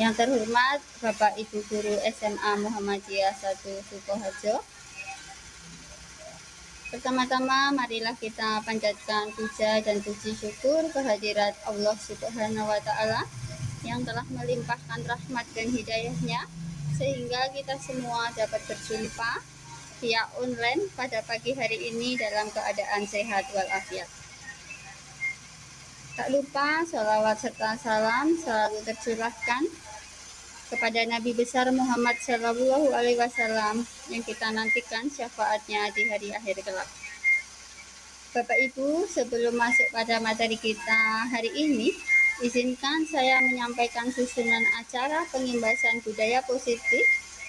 Yang terhormat Bapak Ibu Guru SMA Muhammadiyah 1 Sukoharjo. Pertama-tama marilah kita panjatkan puja dan puji syukur kehadirat Allah Subhanahu wa Ta'ala yang telah melimpahkan rahmat dan hidayahnya sehingga kita semua dapat berjumpa via online pada pagi hari ini dalam keadaan sehat walafiat. Tak lupa sholawat serta salam selalu tercurahkan kepada Nabi besar Muhammad Shallallahu Alaihi Wasallam yang kita nantikan syafaatnya di hari akhir kelak. Bapak Ibu, sebelum masuk pada materi kita hari ini, izinkan saya menyampaikan susunan acara pengimbasan budaya positif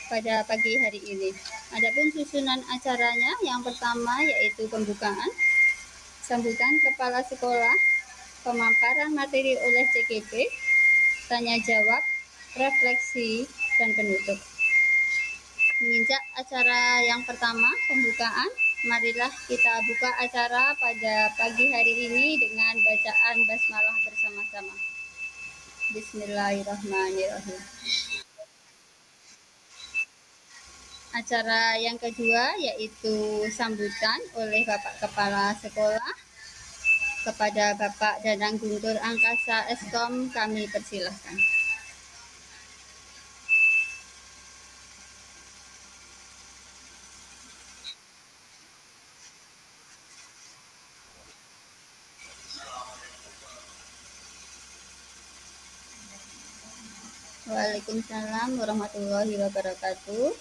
pada pagi hari ini. Adapun susunan acaranya, yang pertama yaitu pembukaan, sambutan kepala sekolah, pemaparan materi oleh CKP, tanya jawab, refleksi, dan penutup. Menginjak acara yang pertama, pembukaan, marilah kita buka acara pada pagi hari ini dengan bacaan basmalah bersama-sama. Bismillahirrahmanirrahim. Acara yang kedua yaitu sambutan oleh Bapak Kepala Sekolah kepada Bapak Danang Guntur Angkasa Eskom, kami persilahkan. Waalaikumsalam warahmatullahi wabarakatuh.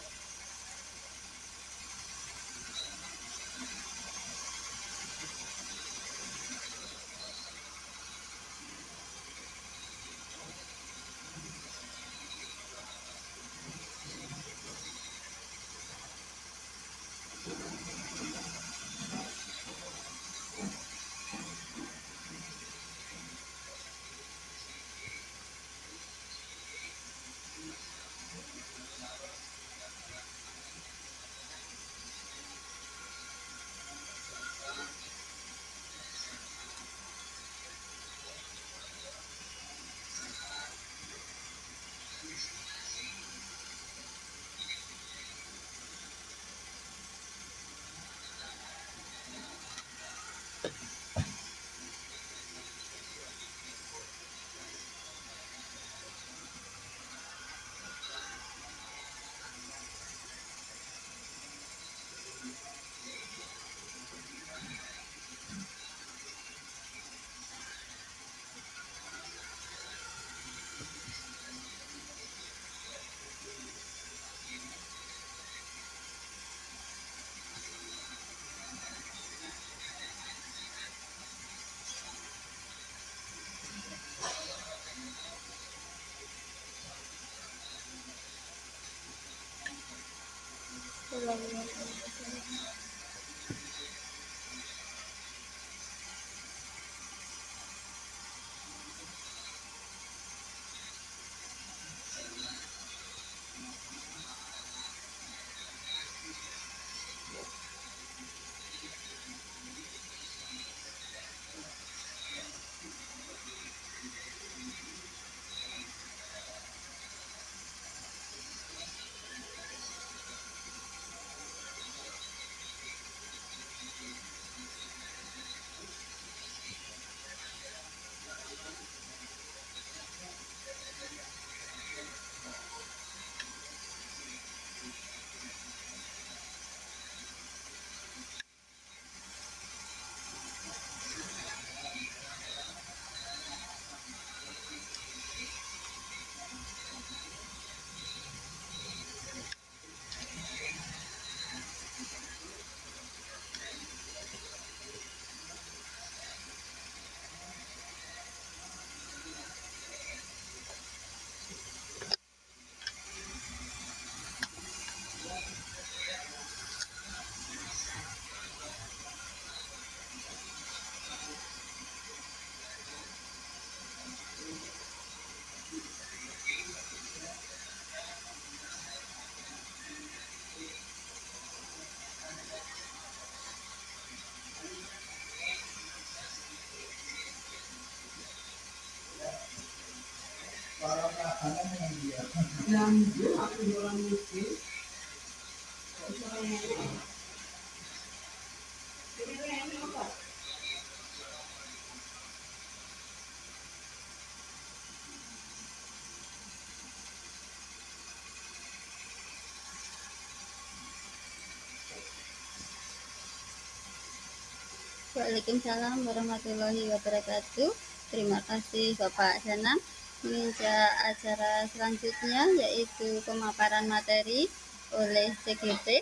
Waalaikumsalam warahmatullahi wabarakatuh. Terima kasih Bapak Sanam. Menginjak acara selanjutnya yaitu pemaparan materi oleh CGT.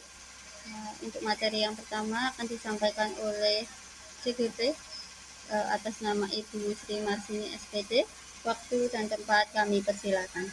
Untuk materi yang pertama akan disampaikan oleh CGT atas nama Ibu Sri Marsini SPD. Waktu dan tempat kami persilakan.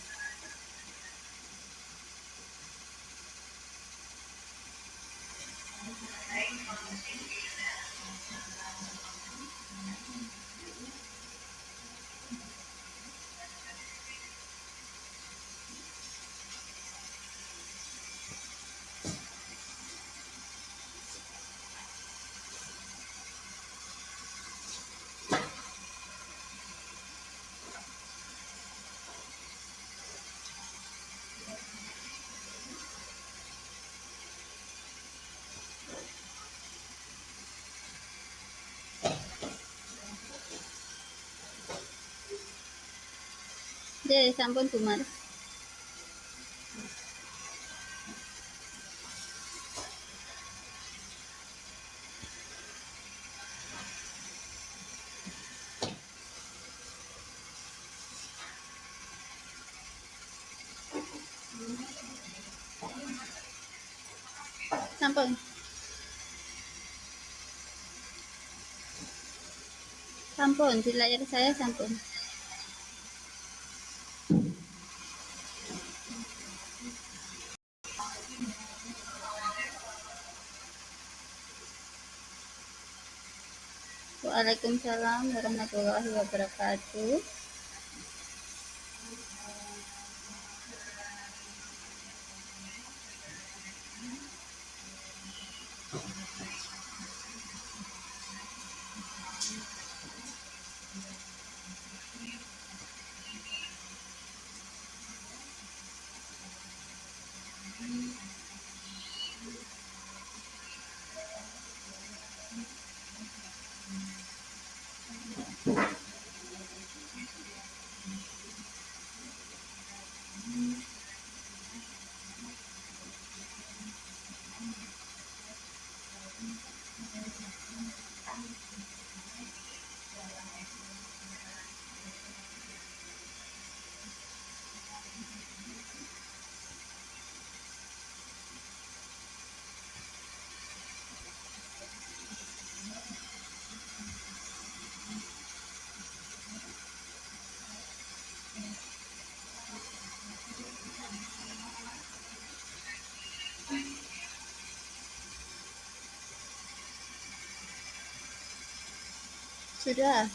Sampun Bu Mars. Sampun. Sampun, di layar saya sampun. Waalaikumsalam warahmatullahi wabarakatuh. Sudah.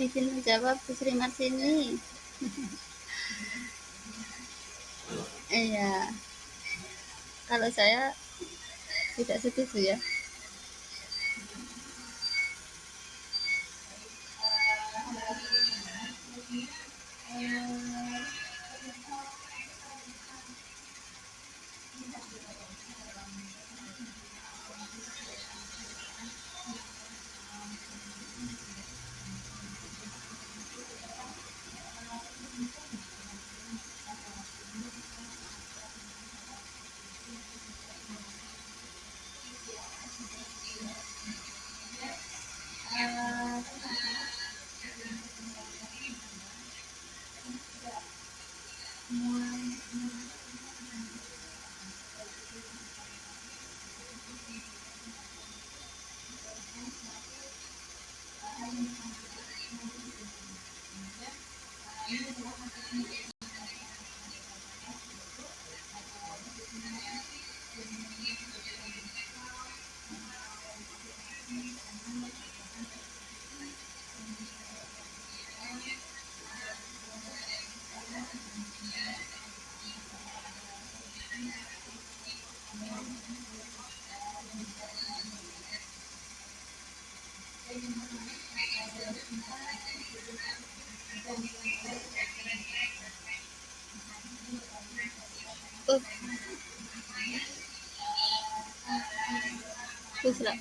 Izin menjawab Bu Sri Marsini. Iya, kalau saya tidak setuju ya. Oh, Busra.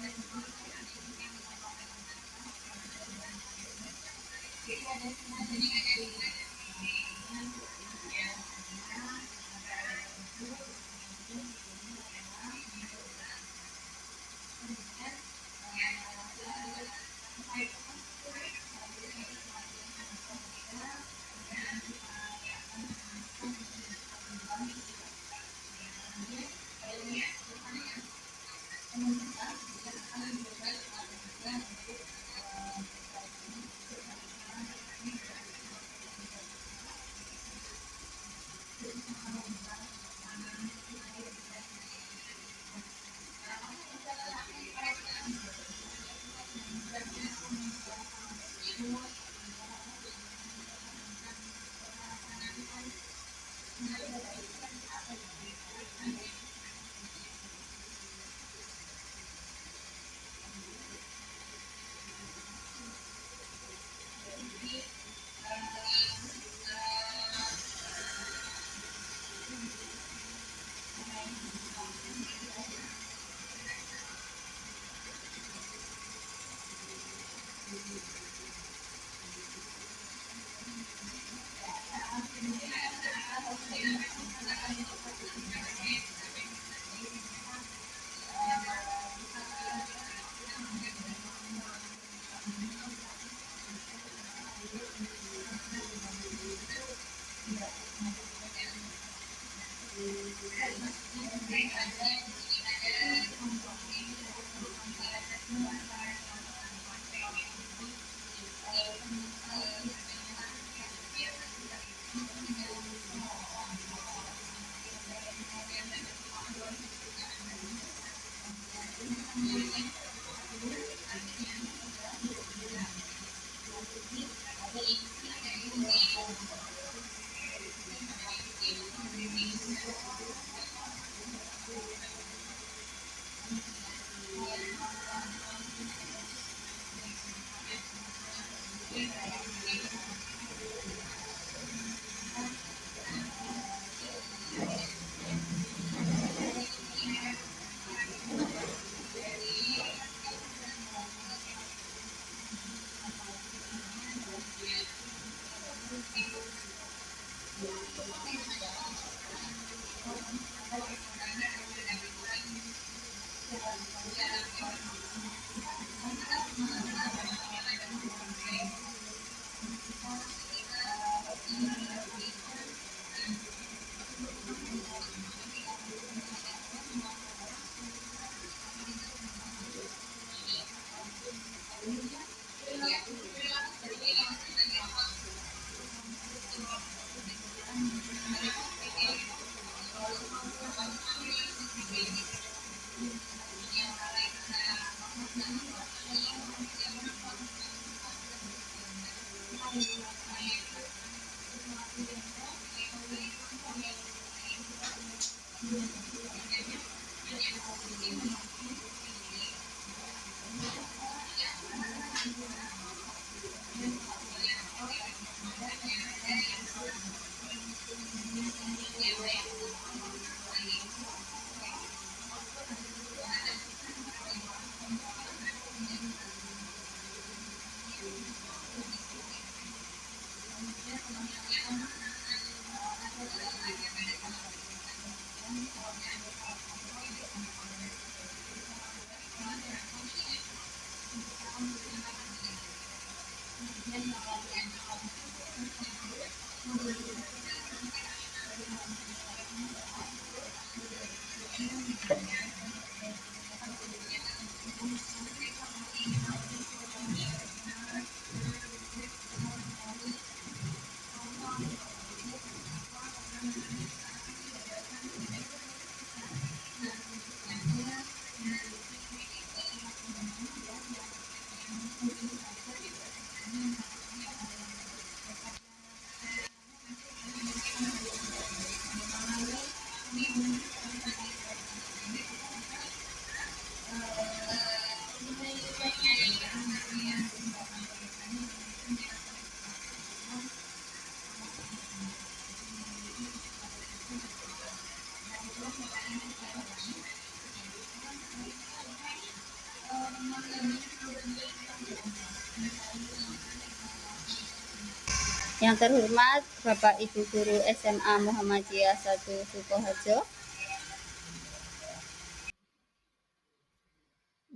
Yang terhormat Bapak Ibu Guru SMA Muhammadiyah 1 Sukoharjo.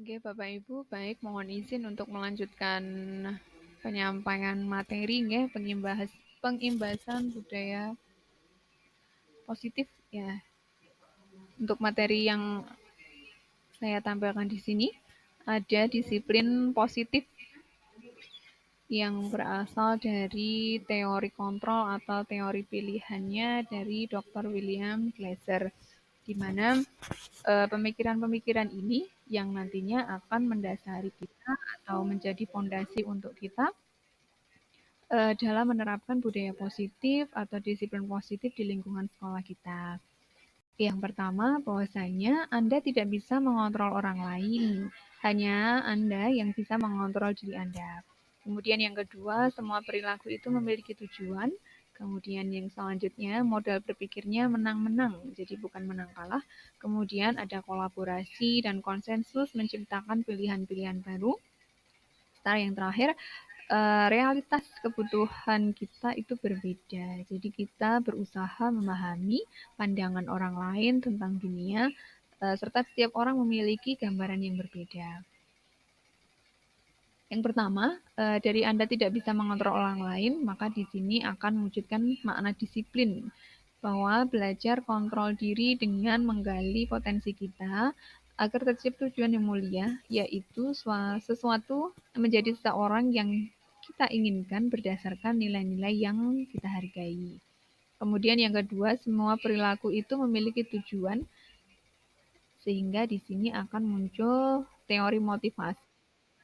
Oke, Bapak Ibu, baik, mohon izin untuk melanjutkan penyampaian materi nggih, pengimbasan budaya positif ya. Untuk materi yang saya tampilkan di sini ada disiplin positif yang berasal dari teori kontrol atau teori pilihannya dari Dr. William Glasser, di mana pemikiran-pemikiran ini yang nantinya akan mendasari kita atau menjadi fondasi untuk kita dalam menerapkan budaya positif atau disiplin positif di lingkungan sekolah kita. Yang pertama, bahwasanya Anda tidak bisa mengontrol orang lain, hanya Anda yang bisa mengontrol diri Anda. Kemudian yang kedua, semua perilaku itu memiliki tujuan. Kemudian yang selanjutnya, modal berpikirnya menang-menang, jadi bukan menang kalah. Kemudian ada kolaborasi dan konsensus menciptakan pilihan-pilihan baru. Setelah yang terakhir, realitas kebutuhan kita itu berbeda. Jadi kita berusaha memahami pandangan orang lain tentang dunia, serta setiap orang memiliki gambaran yang berbeda. Yang pertama, dari Anda tidak bisa mengontrol orang lain, maka di sini akan mewujudkan makna disiplin, bahwa belajar kontrol diri dengan menggali potensi kita agar tercapai tujuan yang mulia, yaitu sesuatu menjadi seseorang yang kita inginkan berdasarkan nilai-nilai yang kita hargai. Kemudian yang kedua, semua perilaku itu memiliki tujuan, sehingga di sini akan muncul teori motivasi.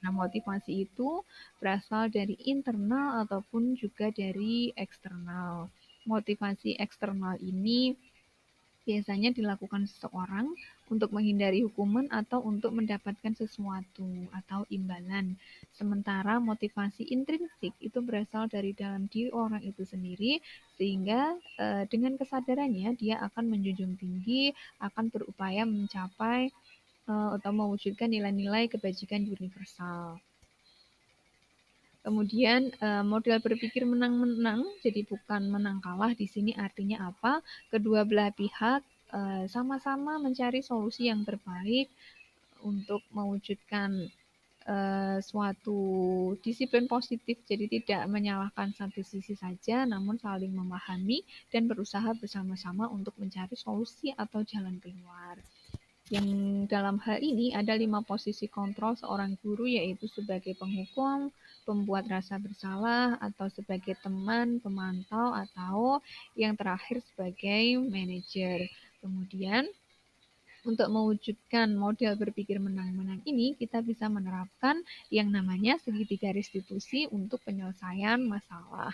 Nah, motivasi itu berasal dari internal ataupun juga dari eksternal. Motivasi eksternal ini biasanya dilakukan seseorang untuk menghindari hukuman atau untuk mendapatkan sesuatu atau imbalan. Sementara motivasi intrinsik itu berasal dari dalam diri orang itu sendiri, sehingga dengan kesadarannya dia akan menjunjung tinggi, akan berupaya mencapai atau mewujudkan nilai-nilai kebajikan universal. Kemudian model berpikir menang-menang, jadi bukan menang kalah. Di sini artinya apa? Kedua belah pihak sama-sama mencari solusi yang terbaik untuk mewujudkan suatu disiplin positif. Jadi tidak menyalahkan satu sisi saja, namun saling memahami dan berusaha bersama-sama untuk mencari solusi atau jalan keluar. Yang dalam hal ini ada 5 posisi kontrol seorang guru, yaitu sebagai penghukum, pembuat rasa bersalah, atau sebagai teman, pemantau, atau yang terakhir sebagai manajer. Kemudian untuk mewujudkan model berpikir menang-menang ini, kita bisa menerapkan yang namanya segitiga restitusi untuk penyelesaian masalah.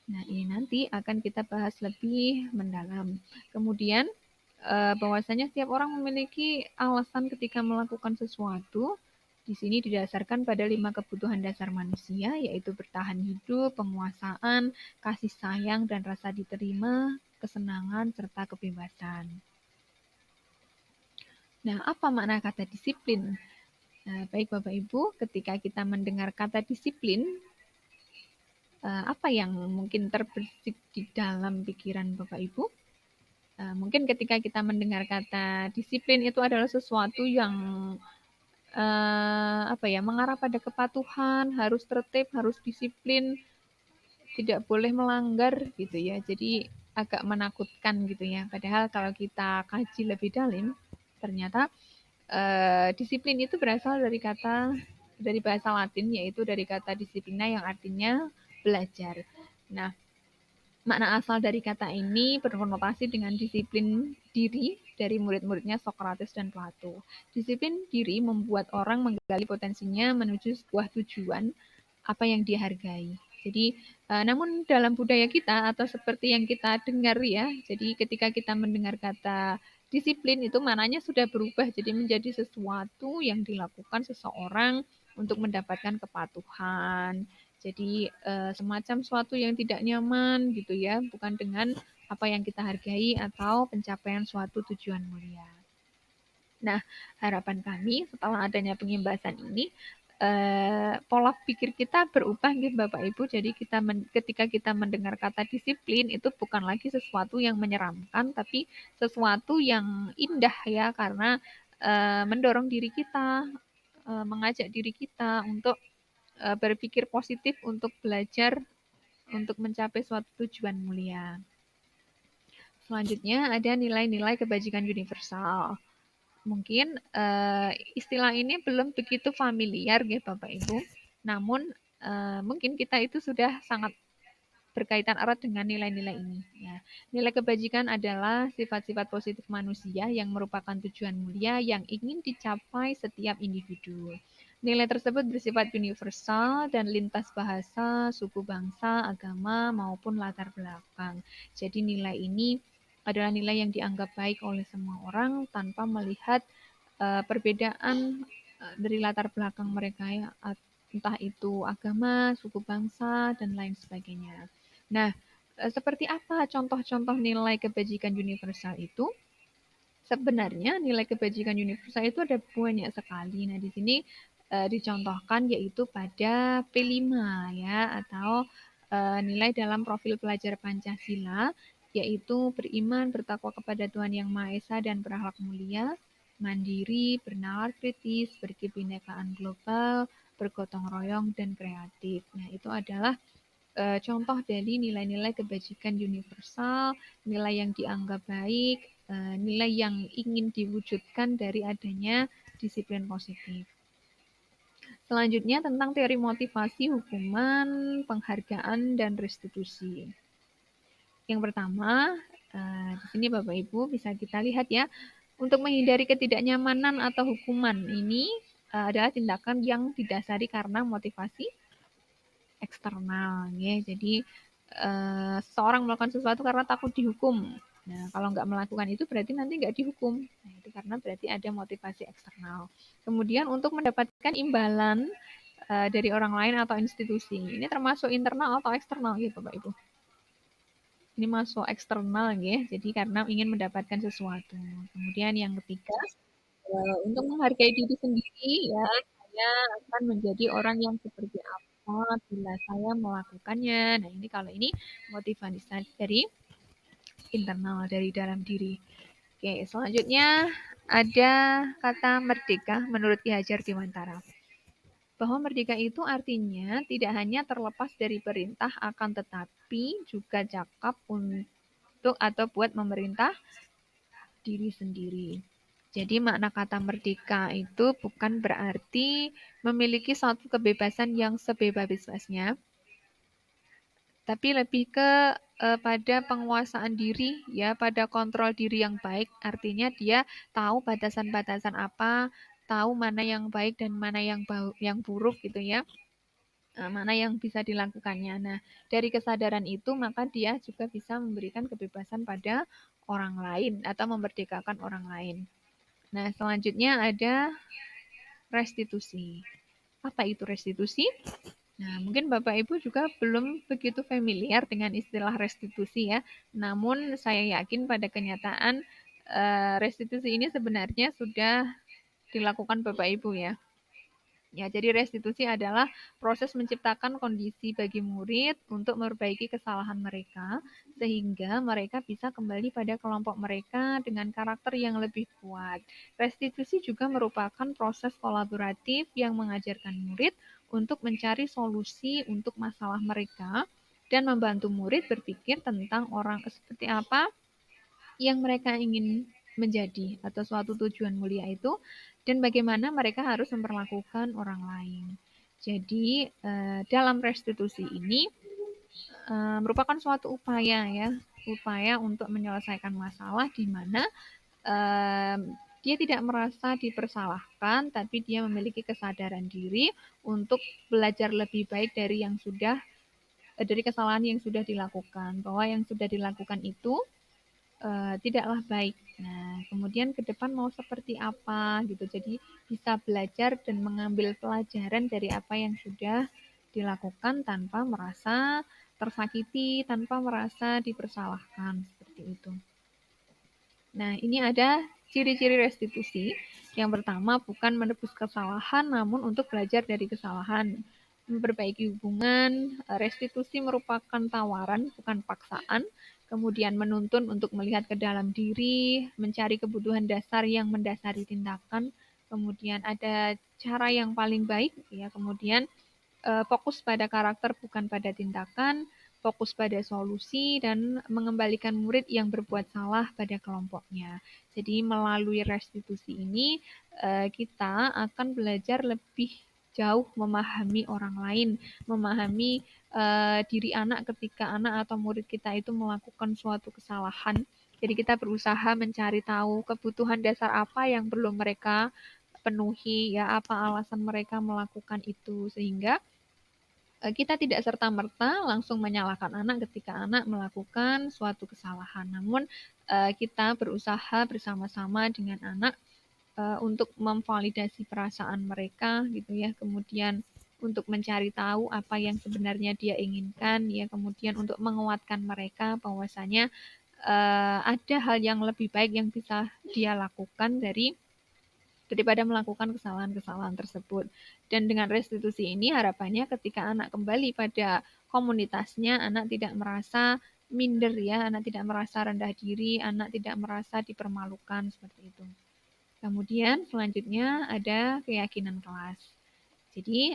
Nah, ini nanti akan kita bahas lebih mendalam. Kemudian bahwasanya setiap orang memiliki alasan ketika melakukan sesuatu. Di sini didasarkan pada 5 kebutuhan dasar manusia, yaitu bertahan hidup, penguasaan, kasih sayang dan rasa diterima, kesenangan, serta kebebasan. Nah, apa makna kata disiplin? Nah, baik Bapak Ibu, ketika kita mendengar kata disiplin, apa yang mungkin terbersih di dalam pikiran Bapak Ibu? Mungkin ketika kita mendengar kata disiplin itu adalah sesuatu yang apa ya, mengarah pada kepatuhan, harus tertib, harus disiplin, tidak boleh melanggar gitu ya. Jadi agak menakutkan gitu ya. Padahal kalau kita kaji lebih dalam, ternyata disiplin itu berasal dari bahasa Latin, yaitu dari kata disiplina yang artinya belajar. Nah, makna asal dari kata ini berkonotasi dengan disiplin diri dari murid-muridnya Socrates dan Plato. Disiplin diri membuat orang menggali potensinya menuju sebuah tujuan apa yang dihargai. Jadi, namun dalam budaya kita atau seperti yang kita dengar ya, jadi ketika kita mendengar kata disiplin itu mananya sudah berubah jadi menjadi sesuatu yang dilakukan seseorang untuk mendapatkan kepatuhan. Jadi semacam suatu yang tidak nyaman gitu ya, bukan dengan apa yang kita hargai atau pencapaian suatu tujuan mulia. Nah, harapan kami setelah adanya pengimbasan ini, pola pikir kita berubah gitu Bapak Ibu. Jadi ketika kita mendengar kata disiplin itu bukan lagi sesuatu yang menyeramkan, tapi sesuatu yang indah ya, karena mendorong diri kita, mengajak diri kita untuk berpikir positif, untuk belajar, untuk mencapai suatu tujuan mulia. Selanjutnya ada nilai-nilai kebajikan universal. Mungkin istilah ini belum begitu familiar ya Bapak Ibu. Namun mungkin kita itu sudah sangat berkaitan erat dengan nilai-nilai ini. Ya, nilai kebajikan adalah sifat-sifat positif manusia yang merupakan tujuan mulia yang ingin dicapai setiap individu. Nilai tersebut bersifat universal dan lintas bahasa, suku bangsa, agama, maupun latar belakang. Jadi nilai ini adalah nilai yang dianggap baik oleh semua orang tanpa melihat perbedaan dari latar belakang mereka ya, entah itu agama, suku bangsa, dan lain sebagainya. Nah, seperti apa contoh-contoh nilai kebajikan universal itu? Sebenarnya nilai kebajikan universal itu ada banyak sekali. Nah, di sini dicontohkan yaitu pada P5 ya, atau nilai dalam profil pelajar Pancasila, yaitu beriman, bertakwa kepada Tuhan Yang Maha Esa dan berakhlak mulia, mandiri, bernalar kritis, berkebinekaan global, bergotong royong dan kreatif. Nah, itu adalah contoh dari nilai-nilai kebajikan universal, nilai yang dianggap baik, nilai yang ingin diwujudkan dari adanya disiplin positif. Selanjutnya tentang teori motivasi, hukuman, penghargaan, dan restitusi. Yang pertama, di sini Bapak Ibu bisa kita lihat ya, untuk menghindari ketidaknyamanan atau hukuman ini adalah tindakan yang didasari karena motivasi eksternal ya. Jadi seseorang melakukan sesuatu karena takut dihukum. Nah, kalau nggak melakukan itu berarti nanti nggak dihukum. Nah, itu karena berarti ada motivasi eksternal. Kemudian untuk mendapatkan imbalan dari orang lain atau institusi. Ini termasuk internal atau eksternal gitu, Bapak Ibu. Ini masuk eksternal ya. Jadi karena ingin mendapatkan sesuatu. Kemudian yang ketiga, untuk menghargai diri sendiri ya, saya akan menjadi orang yang seperti apa bila saya melakukannya. Nah, ini kalau ini motivasi dari internal, dari dalam diri. Oke, selanjutnya ada kata merdeka menurut Ki Hajar Dewantara. Bahwa merdeka itu artinya tidak hanya terlepas dari perintah, akan tetapi juga cakap untuk atau buat memerintah diri sendiri. Jadi makna kata merdeka itu bukan berarti memiliki suatu kebebasan yang sebebas-bebasnya, tapi lebih ke pada penguasaan diri ya, pada kontrol diri yang baik. Artinya dia tahu batasan-batasan apa, tahu mana yang baik dan mana yang buruk gitu ya. mana yang bisa dilakukannya. Nah, dari kesadaran itu maka dia juga bisa memberikan kebebasan pada orang lain atau memerdekakan orang lain. Nah, selanjutnya ada restitusi. Apa itu restitusi? Nah, mungkin Bapak Ibu juga belum begitu familiar dengan istilah restitusi ya. Namun saya yakin pada kenyataan restitusi ini sebenarnya sudah dilakukan Bapak Ibu ya. Ya, jadi restitusi adalah proses menciptakan kondisi bagi murid untuk memperbaiki kesalahan mereka sehingga mereka bisa kembali pada kelompok mereka dengan karakter yang lebih kuat. Restitusi juga merupakan proses kolaboratif yang mengajarkan murid untuk mencari solusi untuk masalah mereka dan membantu murid berpikir tentang orang seperti apa yang mereka ingin menjadi atau suatu tujuan mulia itu dan bagaimana mereka harus memperlakukan orang lain. Jadi dalam restitusi ini merupakan suatu upaya ya, upaya untuk menyelesaikan masalah di mana dia tidak merasa dipersalahkan, tapi dia memiliki kesadaran diri untuk belajar lebih baik dari yang sudah dari kesalahan yang sudah dilakukan, bahwa yang sudah dilakukan itu tidaklah baik. Nah, kemudian ke depan mau seperti apa gitu. Jadi bisa belajar dan mengambil pelajaran dari apa yang sudah dilakukan tanpa merasa tersakiti, tanpa merasa dipersalahkan seperti itu. Nah, ini ada ciri-ciri restitusi. Yang pertama, bukan menebus kesalahan, namun untuk belajar dari kesalahan. Memperbaiki hubungan, restitusi merupakan tawaran, bukan paksaan. Kemudian menuntun untuk melihat ke dalam diri, mencari kebutuhan dasar yang mendasari tindakan. Kemudian ada cara yang paling baik, ya. Kemudian fokus pada karakter, bukan pada tindakan, fokus pada solusi, dan mengembalikan murid yang berbuat salah pada kelompoknya. Jadi melalui restitusi ini kita akan belajar lebih jauh memahami orang lain, memahami diri anak ketika anak atau murid kita itu melakukan suatu kesalahan. Jadi kita berusaha mencari tahu kebutuhan dasar apa yang perlu mereka penuhi, ya apa alasan mereka melakukan itu, sehingga kita tidak serta-merta langsung menyalahkan anak ketika anak melakukan suatu kesalahan. Namun kita berusaha bersama-sama dengan anak untuk memvalidasi perasaan mereka gitu ya. Kemudian untuk mencari tahu apa yang sebenarnya dia inginkan ya. Kemudian untuk menguatkan mereka bahwasanya ada hal yang lebih baik yang bisa dia lakukan daripada melakukan kesalahan-kesalahan tersebut. Dan dengan restitusi ini harapannya ketika anak kembali pada komunitasnya, anak tidak merasa minder ya, anak tidak merasa rendah diri, anak tidak merasa dipermalukan seperti itu. Kemudian selanjutnya ada keyakinan kelas. Jadi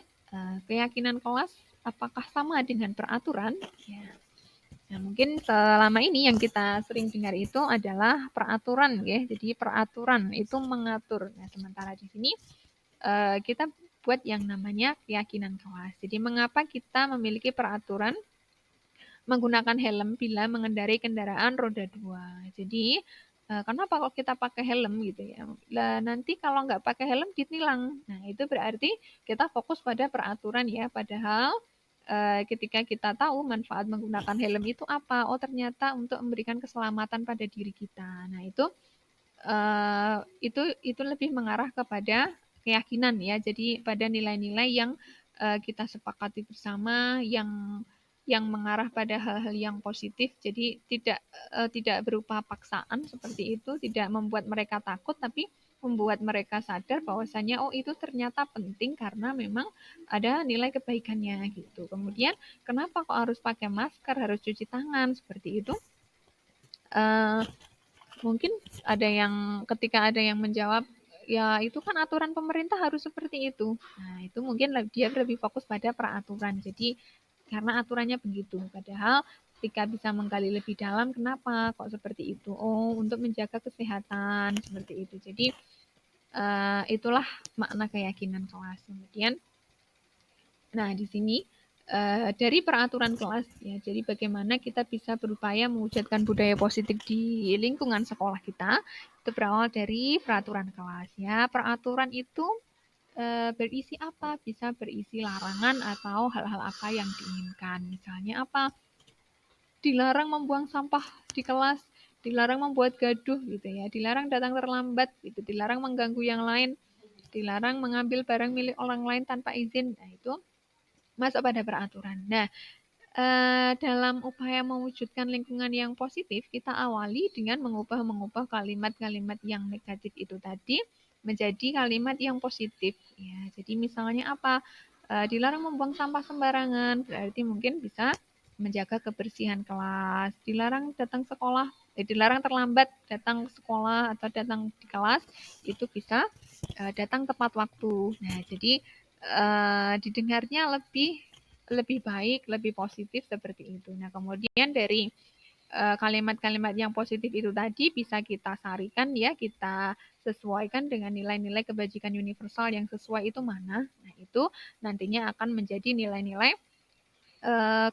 keyakinan kelas apakah sama dengan peraturan? Ya. Nah, mungkin selama ini yang kita sering dengar itu adalah peraturan ya. Jadi peraturan itu mengatur. Nah, sementara di sini kita buat yang namanya keyakinan kelas. Jadi mengapa kita memiliki peraturan menggunakan helm bila mengendarai kendaraan roda 2. Jadi kenapa kok kita pakai helm gitu ya? Lah nanti kalau nggak pakai helm ditilang. Nah, itu berarti kita fokus pada peraturan ya. Padahal ketika kita tahu manfaat menggunakan helm itu apa, oh ternyata untuk memberikan keselamatan pada diri kita. Nah itu lebih mengarah kepada keyakinan ya. Jadi pada nilai-nilai yang kita sepakati bersama, yang mengarah pada hal-hal yang positif. Jadi tidak berupa paksaan seperti itu, tidak membuat mereka takut, tapi membuat mereka sadar bahwasanya oh itu ternyata penting karena memang ada nilai kebaikannya gitu. Kemudian kenapa kok harus pakai masker, harus cuci tangan seperti itu? Mungkin ada yang ketika ada yang menjawab ya itu kan aturan pemerintah harus seperti itu. Nah itu mungkin dia lebih fokus pada peraturan. Jadi karena aturannya begitu. Padahal ketika bisa menggali lebih dalam, kenapa kok seperti itu? Oh, untuk menjaga kesehatan seperti itu. Jadi itulah makna keyakinan kelas. Kemudian, nah di sini dari peraturan kelas ya. Jadi bagaimana kita bisa berupaya mewujudkan budaya positif di lingkungan sekolah kita itu berawal dari peraturan kelas ya. Peraturan itu berisi apa? Bisa berisi larangan atau hal-hal apa yang diinginkan. Misalnya apa? Dilarang membuang sampah di kelas, dilarang membuat gaduh gitu ya, dilarang datang terlambat gitu, dilarang mengganggu yang lain, dilarang mengambil barang milik orang lain tanpa izin. Nah, itu masuk pada peraturan. Nah, dalam upaya mewujudkan lingkungan yang positif, kita awali dengan mengubah kalimat-kalimat yang negatif itu tadi menjadi kalimat yang positif. Ya, jadi misalnya apa? Dilarang membuang sampah sembarangan, berarti mungkin bisa menjaga kebersihan kelas. Dilarang datang sekolah, dilarang terlambat datang sekolah atau datang di kelas, itu bisa datang tepat waktu. Nah, jadi didengarnya lebih lebih baik, lebih positif seperti itu. Nah, kemudian dari kalimat-kalimat yang positif itu tadi bisa kita sarikan ya, kita sesuaikan dengan nilai-nilai kebajikan universal yang sesuai itu mana. Nah, itu nantinya akan menjadi nilai-nilai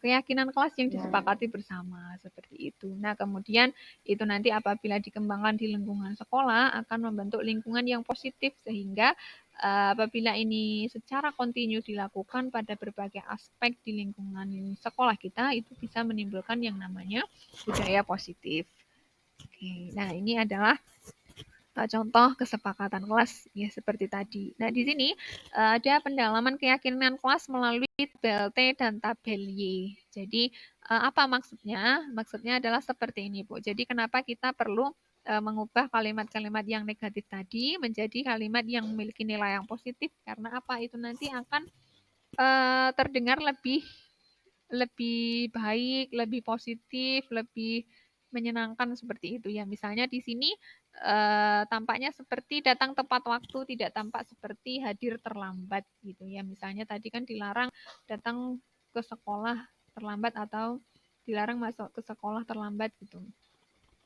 keyakinan kelas yang disepakati bersama seperti itu. Nah, kemudian itu nanti apabila dikembangkan di lingkungan sekolah akan membentuk lingkungan yang positif sehingga apabila ini secara kontinu dilakukan pada berbagai aspek di lingkungan sekolah kita itu bisa menimbulkan yang namanya budaya positif. Oke, nah ini adalah contoh kesepakatan kelas ya seperti tadi. Nah, di sini ada pendalaman keyakinan kelas melalui tabel T dan tabel Y. Jadi apa maksudnya? Maksudnya adalah seperti ini, Bu. Jadi kenapa kita perlu mengubah kalimat-kalimat yang negatif tadi menjadi kalimat yang memiliki nilai yang positif karena apa? Itu nanti akan terdengar lebih lebih baik, lebih positif, lebih menyenangkan seperti itu ya. Misalnya di sini tampaknya seperti datang tepat waktu, tidak tampak seperti hadir terlambat gitu ya. Misalnya tadi kan dilarang datang ke sekolah terlambat atau dilarang masuk ke sekolah terlambat gitu.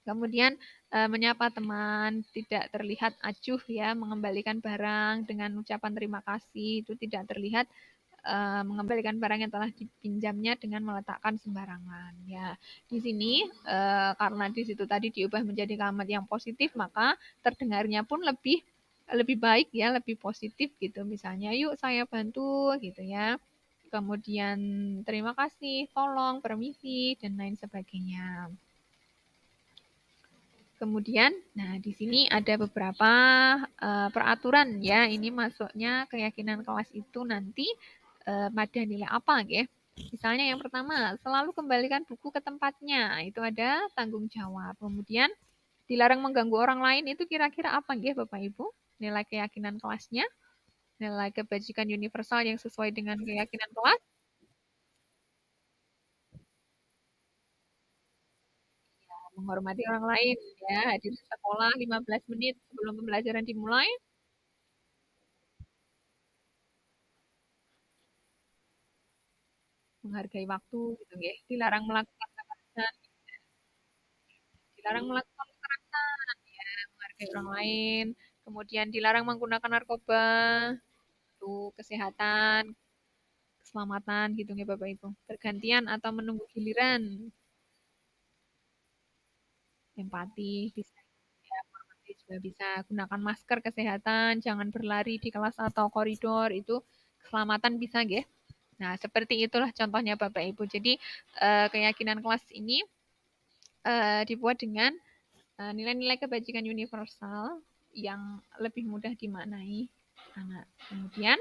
Kemudian menyapa teman, tidak terlihat acuh ya, mengembalikan barang dengan ucapan terima kasih itu tidak terlihat mengembalikan barang yang telah dipinjamnya dengan meletakkan sembarangan. Ya, di sini karena di situ tadi diubah menjadi kalimat yang positif, maka terdengarnya pun lebih lebih baik ya, lebih positif gitu. Misalnya, yuk saya bantu gitu ya. Kemudian terima kasih, tolong, permisi dan lain sebagainya. Kemudian, nah di sini ada beberapa peraturan ya. Ini masuknya keyakinan kelas itu nanti pada nilai apa ya? Misalnya yang pertama, selalu kembalikan buku ke tempatnya. Itu ada tanggung jawab. Kemudian dilarang mengganggu orang lain itu kira-kira apa ya Bapak Ibu? Nilai keyakinan kelasnya, nilai kebajikan universal yang sesuai dengan keyakinan kelas, menghormati orang lain ya, hadir di sekolah 15 menit sebelum pembelajaran dimulai, menghargai waktu gitu ya. Dilarang melakukan kekerasan, dilarang melakukan kekerasan, ya, menghargai orang lain. Kemudian dilarang menggunakan narkoba, itu kesehatan, keselamatan gitu ya Bapak Ibu. Bergantian atau menunggu giliran, empati bisa ya, hormati juga bisa. Gunakan masker kesehatan, jangan berlari di kelas atau koridor, itu keselamatan bisa ya. Nah, seperti itulah contohnya Bapak Ibu. Jadi keyakinan kelas ini dibuat dengan nilai-nilai kebajikan universal yang lebih mudah dimaknai anak. Kemudian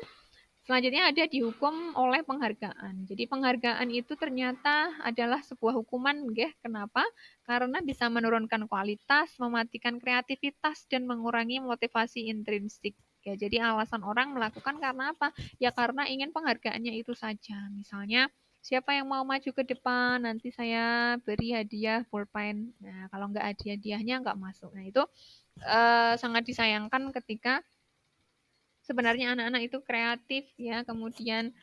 selanjutnya ada dihukum oleh penghargaan. Jadi penghargaan itu ternyata adalah sebuah hukuman, nggih. Kenapa? Karena bisa menurunkan kualitas, mematikan kreativitas dan mengurangi motivasi intrinsik. Ya, jadi alasan orang melakukan karena apa? Ya karena ingin penghargaannya itu saja. Misalnya, siapa yang mau maju ke depan, nanti saya beri hadiah pulpen. Nah, kalau nggak ada hadiahnya nggak masuk. Nah, itu sangat disayangkan ketika sebenarnya anak-anak itu kreatif ya, kemudian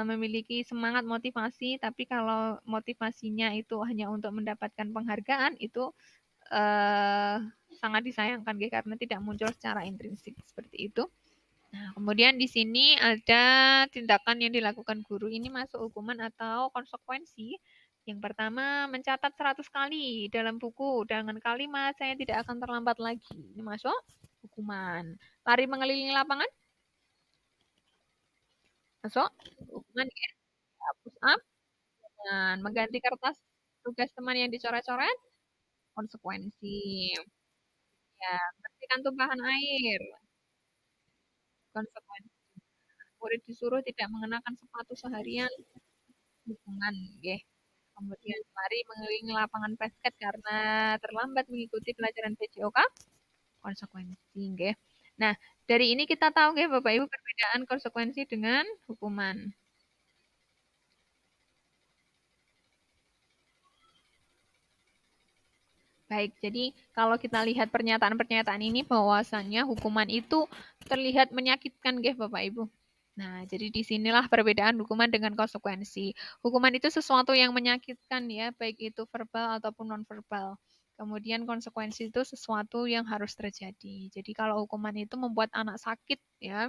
memiliki semangat motivasi, tapi kalau motivasinya itu hanya untuk mendapatkan penghargaan itu eh, sangat disayangkan ya, karena tidak muncul secara intrinsik seperti itu. Nah, kemudian di sini ada tindakan yang dilakukan guru ini masuk hukuman atau konsekuensi. Yang pertama, mencatat 100 kali dalam buku dengan kalimat saya tidak akan terlambat lagi. Ini masuk hukuman. Lari mengelilingi lapangan Masuk? Hukuman ya, push up dan mengganti kertas tugas teman yang dicoret-coret, konsekuensi. Ya, bersihkan tumpahan air, konsekuensi. Murid disuruh tidak mengenakan sepatu seharian, hukuman, nggih. Kemudian mari mengelilingi lapangan basket karena terlambat mengikuti pelajaran PJOK, konsekuensi, nggih. Nah, dari ini kita tahu nggih Bapak Ibu perbedaan konsekuensi dengan hukuman. Baik, jadi kalau kita lihat pernyataan-pernyataan ini bahwasannya hukuman itu terlihat menyakitkan, nggih Bapak Ibu. Nah, jadi disinilah perbedaan hukuman dengan konsekuensi. Hukuman itu sesuatu yang menyakitkan ya, baik itu verbal ataupun non-verbal. Kemudian konsekuensi itu sesuatu yang harus terjadi. Jadi kalau hukuman itu membuat anak sakit ya,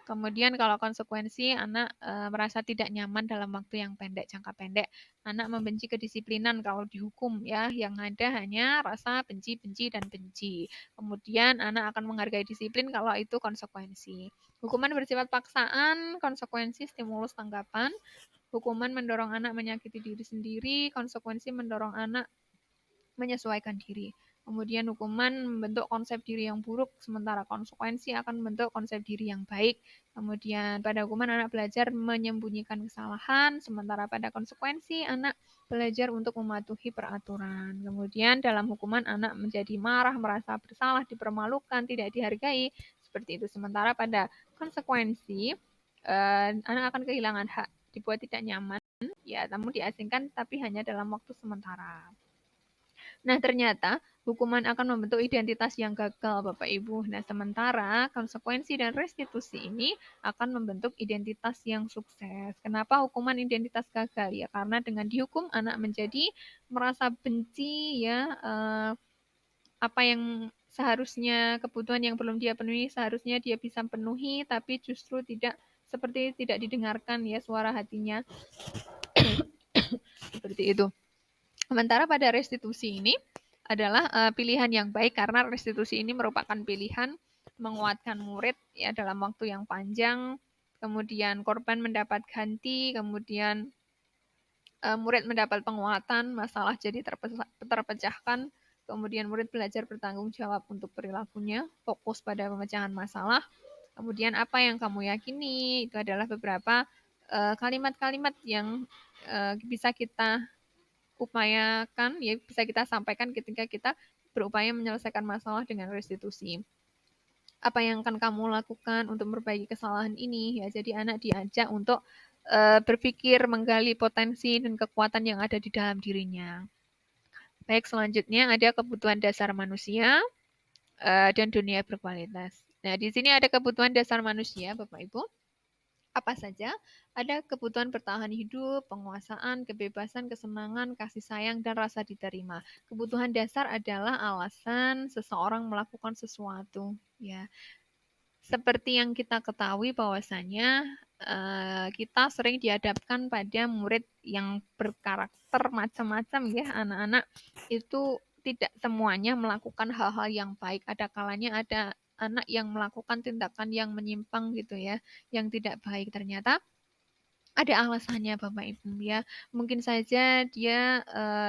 kemudian kalau konsekuensi anak merasa tidak nyaman dalam waktu yang pendek, jangka pendek. Anak membenci kedisiplinan kalau dihukum ya, yang ada hanya rasa benci, benci, dan benci. Kemudian anak akan menghargai disiplin kalau itu konsekuensi. Hukuman bersifat paksaan, konsekuensi stimulus tanggapan. Hukuman mendorong anak menyakiti diri sendiri, konsekuensi mendorong anak menyesuaikan diri. Kemudian hukuman membentuk konsep diri yang buruk, sementara konsekuensi akan membentuk konsep diri yang baik. Kemudian pada hukuman anak belajar menyembunyikan kesalahan, sementara pada konsekuensi anak belajar untuk mematuhi peraturan. Kemudian dalam hukuman anak menjadi marah, merasa bersalah, dipermalukan, tidak dihargai, seperti itu. Sementara pada konsekuensi anak akan kehilangan hak, dibuat tidak nyaman, ya, namun diasingkan tapi hanya dalam waktu sementara. Nah, ternyata hukuman akan membentuk identitas yang gagal, Bapak Ibu. Nah, sementara konsekuensi dan restitusi ini akan membentuk identitas yang sukses. Kenapa hukuman identitas gagal? Ya, karena dengan dihukum anak menjadi merasa benci ya, apa yang seharusnya kebutuhan yang belum dia penuhi seharusnya dia bisa penuhi, tapi justru tidak didengarkan ya suara hatinya. Seperti itu. Sementara pada restitusi ini adalah pilihan yang baik karena restitusi ini merupakan pilihan menguatkan murid ya dalam waktu yang panjang, kemudian korban mendapat ganti, kemudian murid mendapat penguatan, masalah jadi terpecahkan, kemudian murid belajar bertanggung jawab untuk perilakunya, fokus pada pemecahan masalah. Kemudian apa yang kamu yakini itu adalah beberapa kalimat-kalimat yang bisa kita upayakan ya bisa kita sampaikan ketika kita berupaya menyelesaikan masalah dengan restitusi. Apa yang akan kamu lakukan untuk memperbaiki kesalahan ini ya. Jadi anak diajak untuk berpikir menggali potensi dan kekuatan yang ada di dalam dirinya. Baik, selanjutnya ada kebutuhan dasar manusia dan dunia berkualitas. Nah, di sini ada kebutuhan dasar manusia, Bapak Ibu. Apa saja? Ada kebutuhan bertahan hidup, penguasaan, kebebasan, kesenangan, kasih sayang, dan rasa diterima. Kebutuhan dasar adalah alasan seseorang melakukan sesuatu. Ya, seperti yang kita ketahui bahwasanya kita sering dihadapkan pada murid yang berkarakter macam-macam ya, anak-anak itu tidak semuanya melakukan hal-hal yang baik. Ada kalanya ada anak yang melakukan tindakan yang menyimpang gitu ya, yang tidak baik. Ternyata ada alasannya Bapak Ibu ya. Mungkin saja dia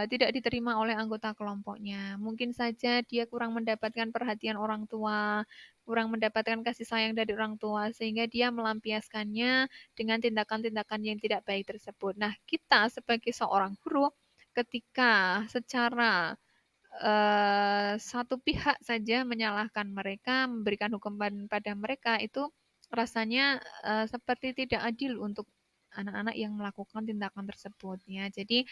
tidak diterima oleh anggota kelompoknya. Mungkin saja dia kurang mendapatkan perhatian orang tua, kurang mendapatkan kasih sayang dari orang tua sehingga dia melampiaskannya dengan tindakan-tindakan yang tidak baik tersebut. Nah, kita sebagai seorang guru ketika secara satu pihak saja menyalahkan mereka, memberikan hukuman pada mereka itu rasanya seperti tidak adil untuk anak-anak yang melakukan tindakan tersebut ya. Jadi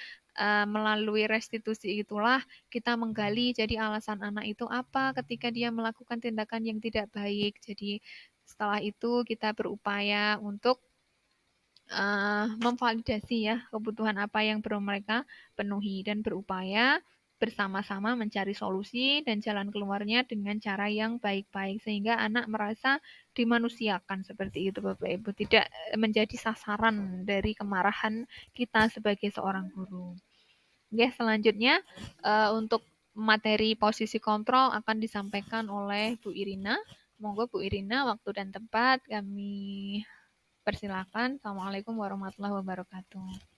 melalui restitusi itulah kita menggali jadi alasan anak itu apa ketika dia melakukan tindakan yang tidak baik. Jadi setelah itu kita berupaya untuk memvalidasi ya kebutuhan apa yang perlu mereka penuhi dan berupaya bersama-sama mencari solusi dan jalan keluarnya dengan cara yang baik-baik sehingga anak merasa dimanusiakan seperti itu Bapak Ibu, tidak menjadi sasaran dari kemarahan kita sebagai seorang guru. Oke, selanjutnya untuk materi posisi kontrol akan disampaikan oleh Bu Irina. Monggo Bu Irina, waktu dan tempat kami Persilakan. Assalamualaikum warahmatullahi wabarakatuh.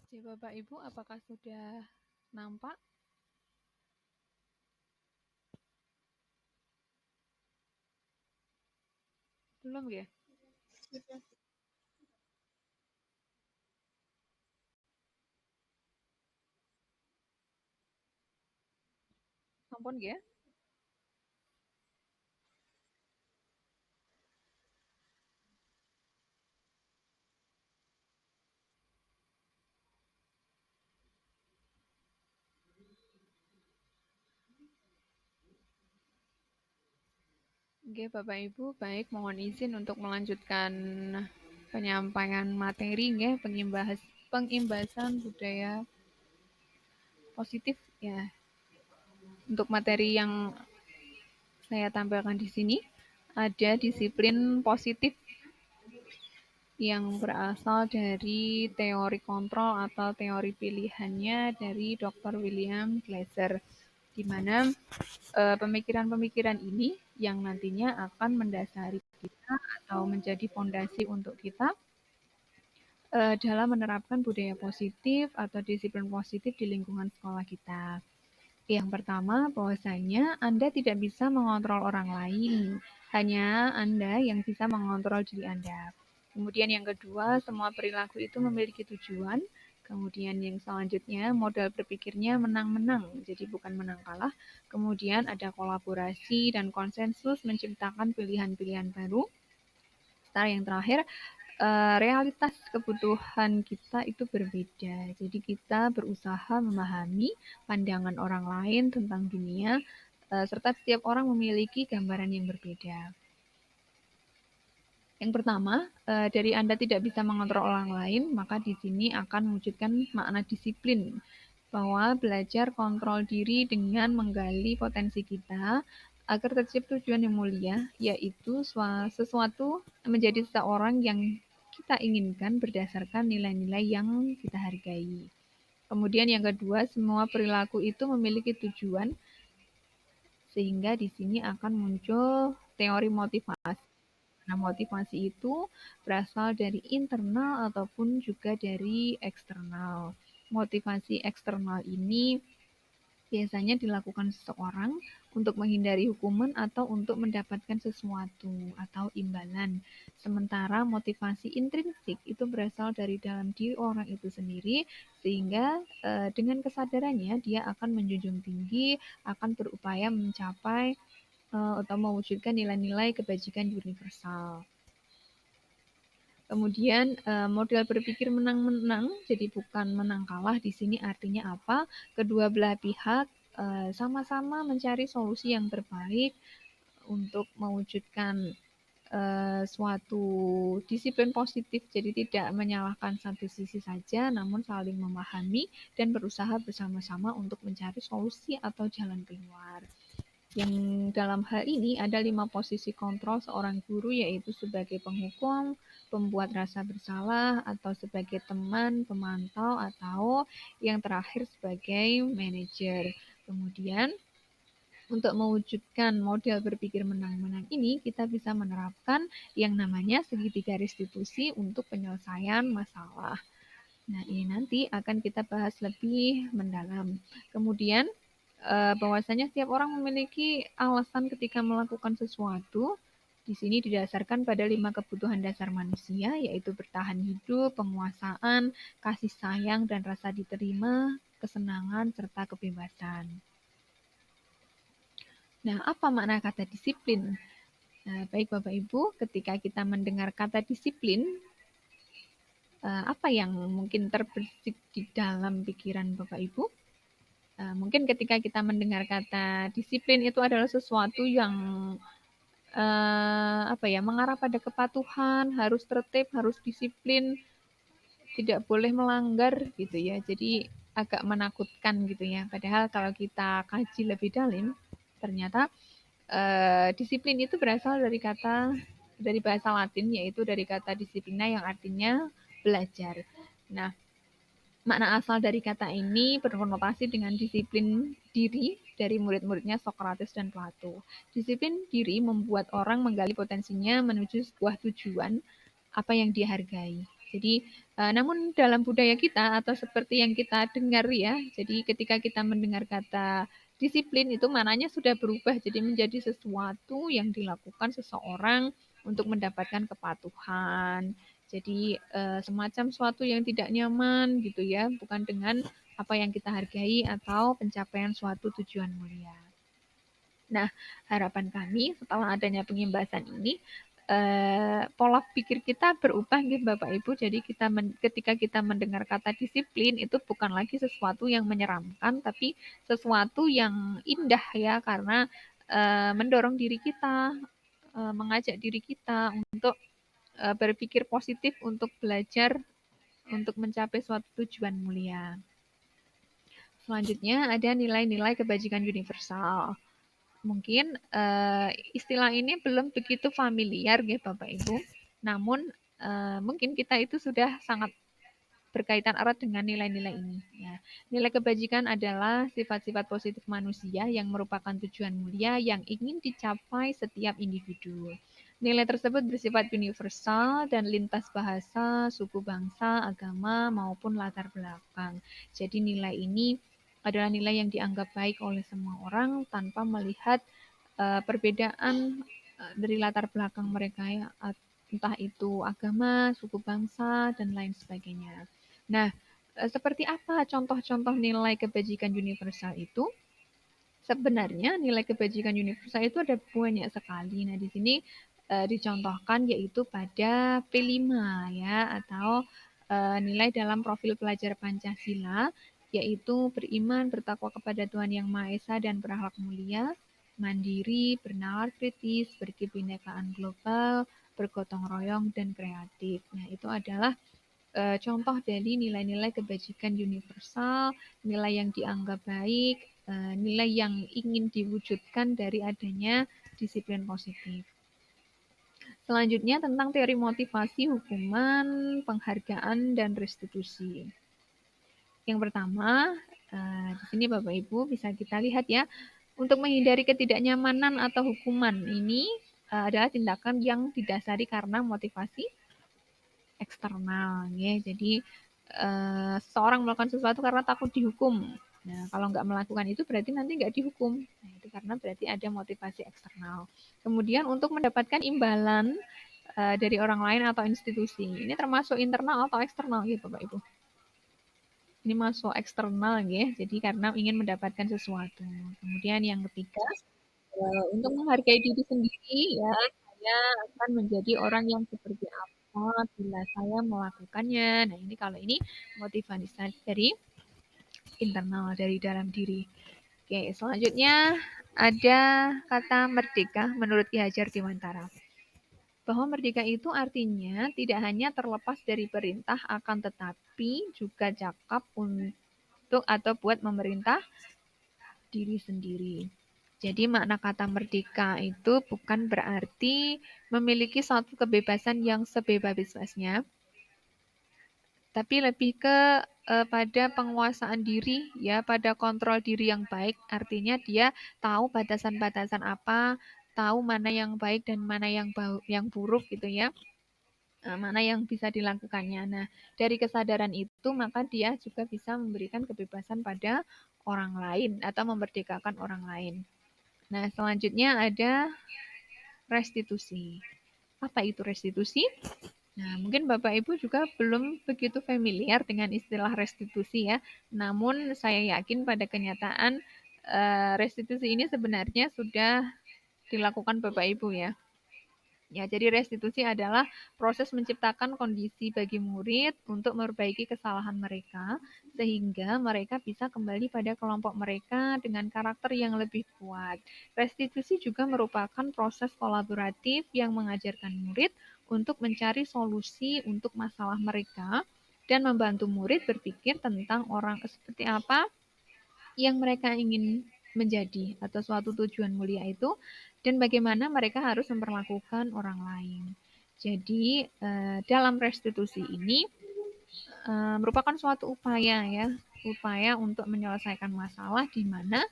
Jadi Bapak Ibu, apakah sudah nampak? Belum ya? Sudah. Sampun ya? Oke, Bapak Ibu, baik mohon izin untuk melanjutkan penyampaian materi nggih, pengimbasan budaya positif ya. Untuk materi yang saya tampilkan di sini ada disiplin positif yang berasal dari teori kontrol atau teori pilihannya dari Dr. William Glasser, di mana pemikiran-pemikiran ini yang nantinya akan mendasari kita atau menjadi fondasi untuk kita dalam menerapkan budaya positif atau disiplin positif di lingkungan sekolah kita. Yang pertama, bahwasanya Anda tidak bisa mengontrol orang lain, hanya Anda yang bisa mengontrol diri Anda. Kemudian yang kedua, semua perilaku itu memiliki tujuan. Kemudian yang selanjutnya, modal berpikirnya menang-menang, jadi bukan menang kalah. Kemudian ada kolaborasi dan konsensus menciptakan pilihan-pilihan baru. Setelah yang terakhir, realitas kebutuhan kita itu berbeda. Jadi kita berusaha memahami pandangan orang lain tentang dunia, serta setiap orang memiliki gambaran yang berbeda. Yang pertama, dari Anda tidak bisa mengontrol orang lain, maka di sini akan mewujudkan makna disiplin, bahwa belajar kontrol diri dengan menggali potensi kita agar tercipta tujuan yang mulia, yaitu sesuatu menjadi seseorang yang kita inginkan berdasarkan nilai-nilai yang kita hargai. Kemudian yang kedua, semua perilaku itu memiliki tujuan, sehingga di sini akan muncul teori motivasi. Nah, motivasi itu berasal dari internal ataupun juga dari eksternal. Motivasi eksternal ini biasanya dilakukan seseorang untuk menghindari hukuman atau untuk mendapatkan sesuatu atau imbalan. Sementara motivasi intrinsik itu berasal dari dalam diri orang itu sendiri, sehingga dengan kesadarannya dia akan menjunjung tinggi, akan berupaya mencapai atau mewujudkan nilai-nilai kebajikan universal. Kemudian model berpikir menang-menang, jadi bukan menang kalah di sini artinya apa? Kedua belah pihak sama-sama mencari solusi yang terbaik untuk mewujudkan suatu disiplin positif, jadi tidak menyalahkan satu sisi saja, namun saling memahami dan berusaha bersama-sama untuk mencari solusi atau jalan keluar. Yang dalam hal ini ada 5 posisi kontrol seorang guru, yaitu sebagai penghukum, pembuat rasa bersalah, atau sebagai teman, pemantau, atau yang terakhir sebagai manajer. Kemudian untuk mewujudkan model berpikir menang-menang ini, kita bisa menerapkan yang namanya segitiga restitusi untuk penyelesaian masalah. Nah, ini nanti akan kita bahas lebih mendalam. Kemudian, bahwasanya setiap orang memiliki alasan ketika melakukan sesuatu. Di sini didasarkan pada 5 kebutuhan dasar manusia, yaitu bertahan hidup, penguasaan, kasih sayang, dan rasa diterima, kesenangan, serta kebebasan. Nah, apa makna kata disiplin? Nah, baik Bapak Ibu, ketika kita mendengar kata disiplin, apa yang mungkin terbersih di dalam pikiran Bapak Ibu? Mungkin ketika kita mendengar kata disiplin itu adalah sesuatu yang mengarah pada kepatuhan, harus tertib, harus disiplin, tidak boleh melanggar gitu ya. Jadi agak menakutkan gitu ya. Padahal kalau kita kaji lebih dalam, ternyata disiplin itu berasal dari bahasa Latin, yaitu dari kata disiplina yang artinya belajar. Nah, makna asal dari kata ini berkonotasi dengan disiplin diri dari murid-muridnya Socrates dan Plato. Disiplin diri membuat orang menggali potensinya menuju sebuah tujuan apa yang dihargai. Jadi, namun dalam budaya kita atau seperti yang kita dengar ya, jadi ketika kita mendengar kata disiplin itu mananya sudah berubah jadi menjadi sesuatu yang dilakukan seseorang untuk mendapatkan kepatuhan. Jadi semacam suatu yang tidak nyaman gitu ya, bukan dengan apa yang kita hargai atau pencapaian suatu tujuan mulia. Nah, harapan kami setelah adanya pengimbasan ini, pola pikir kita berubah gitu Bapak Ibu. Jadi ketika kita mendengar kata disiplin itu bukan lagi sesuatu yang menyeramkan, tapi sesuatu yang indah ya, karena mendorong diri kita, mengajak diri kita untuk berpikir positif, untuk belajar, untuk mencapai suatu tujuan mulia. Selanjutnya ada nilai-nilai kebajikan universal. Mungkin istilah ini belum begitu familiar ya Bapak Ibu. Namun mungkin kita itu sudah sangat berkaitan erat dengan nilai-nilai ini. Ya. Nilai kebajikan adalah sifat-sifat positif manusia yang merupakan tujuan mulia yang ingin dicapai setiap individu. Nilai tersebut bersifat universal dan lintas bahasa, suku bangsa, agama, maupun latar belakang. Jadi nilai ini adalah nilai yang dianggap baik oleh semua orang tanpa melihat perbedaan dari latar belakang mereka ya, entah itu agama, suku bangsa, dan lain sebagainya. Nah, seperti apa contoh-contoh nilai kebajikan universal itu? Sebenarnya nilai kebajikan universal itu ada banyak sekali. Nah, di sini dicontohkan yaitu pada P5 ya, atau nilai dalam profil pelajar Pancasila, yaitu beriman, bertakwa kepada Tuhan Yang Maha Esa dan berakhlak mulia, mandiri, bernalar kritis, berkebinekaan global, bergotong royong dan kreatif. Nah, itu adalah contoh dari nilai-nilai kebajikan universal, nilai yang dianggap baik, nilai yang ingin diwujudkan dari adanya disiplin positif. Selanjutnya tentang teori motivasi, hukuman, penghargaan, dan restitusi. Yang pertama, di sini Bapak Ibu bisa kita lihat ya, untuk menghindari ketidaknyamanan atau hukuman ini adalah tindakan yang didasari karena motivasi eksternal ya. Jadi seseorang melakukan sesuatu karena takut dihukum. Nah, kalau nggak melakukan itu berarti nanti nggak dihukum. Nah, itu karena berarti ada motivasi eksternal. Kemudian untuk mendapatkan imbalan dari orang lain atau institusi. Ini termasuk internal atau eksternal gitu Bapak Ibu. Ini masuk eksternal ya. Jadi karena ingin mendapatkan sesuatu. Kemudian yang ketiga, untuk menghargai diri sendiri ya, saya akan menjadi orang yang seperti apa bila saya melakukannya. Nah, ini kalau ini motivasi dari internal, dari dalam diri. Oke, selanjutnya ada kata merdeka menurut Ki Hajar Dewantara. Bahwa merdeka itu artinya tidak hanya terlepas dari perintah, akan tetapi juga cakap untuk atau buat memerintah diri sendiri. Jadi makna kata merdeka itu bukan berarti memiliki suatu kebebasan yang sebebas-bebasnya, tapi lebih ke pada penguasaan diri ya, pada kontrol diri yang baik. Artinya dia tahu batasan-batasan apa, tahu mana yang baik dan mana yang buruk gitu ya. Mana yang bisa dilakukannya. Nah, dari kesadaran itu maka dia juga bisa memberikan kebebasan pada orang lain atau memerdekakan orang lain. Nah, selanjutnya ada restitusi. Apa itu restitusi? Nah, mungkin Bapak Ibu juga belum begitu familiar dengan istilah restitusi ya. Namun saya yakin pada kenyataan restitusi ini sebenarnya sudah dilakukan Bapak Ibu ya. Ya, jadi restitusi adalah proses menciptakan kondisi bagi murid untuk memperbaiki kesalahan mereka sehingga mereka bisa kembali pada kelompok mereka dengan karakter yang lebih kuat. Restitusi juga merupakan proses kolaboratif yang mengajarkan murid untuk mencari solusi untuk masalah mereka dan membantu murid berpikir tentang orang seperti apa yang mereka ingin menjadi atau suatu tujuan mulia itu dan bagaimana mereka harus memperlakukan orang lain. Jadi dalam restitusi ini merupakan suatu upaya ya, upaya untuk menyelesaikan masalah di mana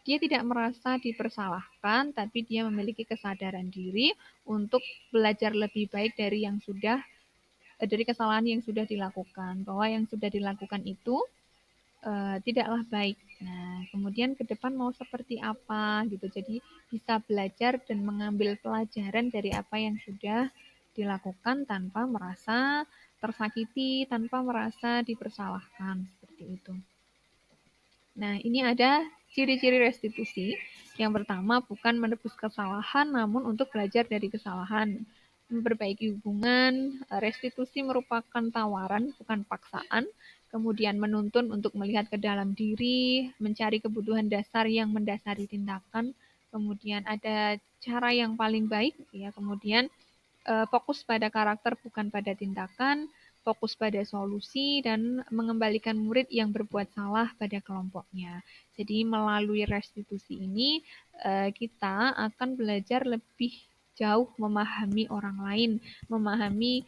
dia tidak merasa dipersalahkan, tapi dia memiliki kesadaran diri untuk belajar lebih baik dari yang sudah dari kesalahan yang sudah dilakukan, bahwa yang sudah dilakukan itu tidaklah baik. Nah, kemudian ke depan mau seperti apa gitu. Jadi bisa belajar dan mengambil pelajaran dari apa yang sudah dilakukan tanpa merasa tersakiti, tanpa merasa dipersalahkan seperti itu. Nah, ini ada ciri-ciri restitusi. Yang pertama, bukan menebus kesalahan, namun untuk belajar dari kesalahan. Memperbaiki hubungan, restitusi merupakan tawaran, bukan paksaan. Kemudian menuntun untuk melihat ke dalam diri, mencari kebutuhan dasar yang mendasari tindakan. Kemudian ada cara yang paling baik, ya. Kemudian fokus pada karakter, bukan pada tindakan, fokus pada solusi, dan mengembalikan murid yang berbuat salah pada kelompoknya. Jadi melalui restitusi ini kita akan belajar lebih jauh memahami orang lain, memahami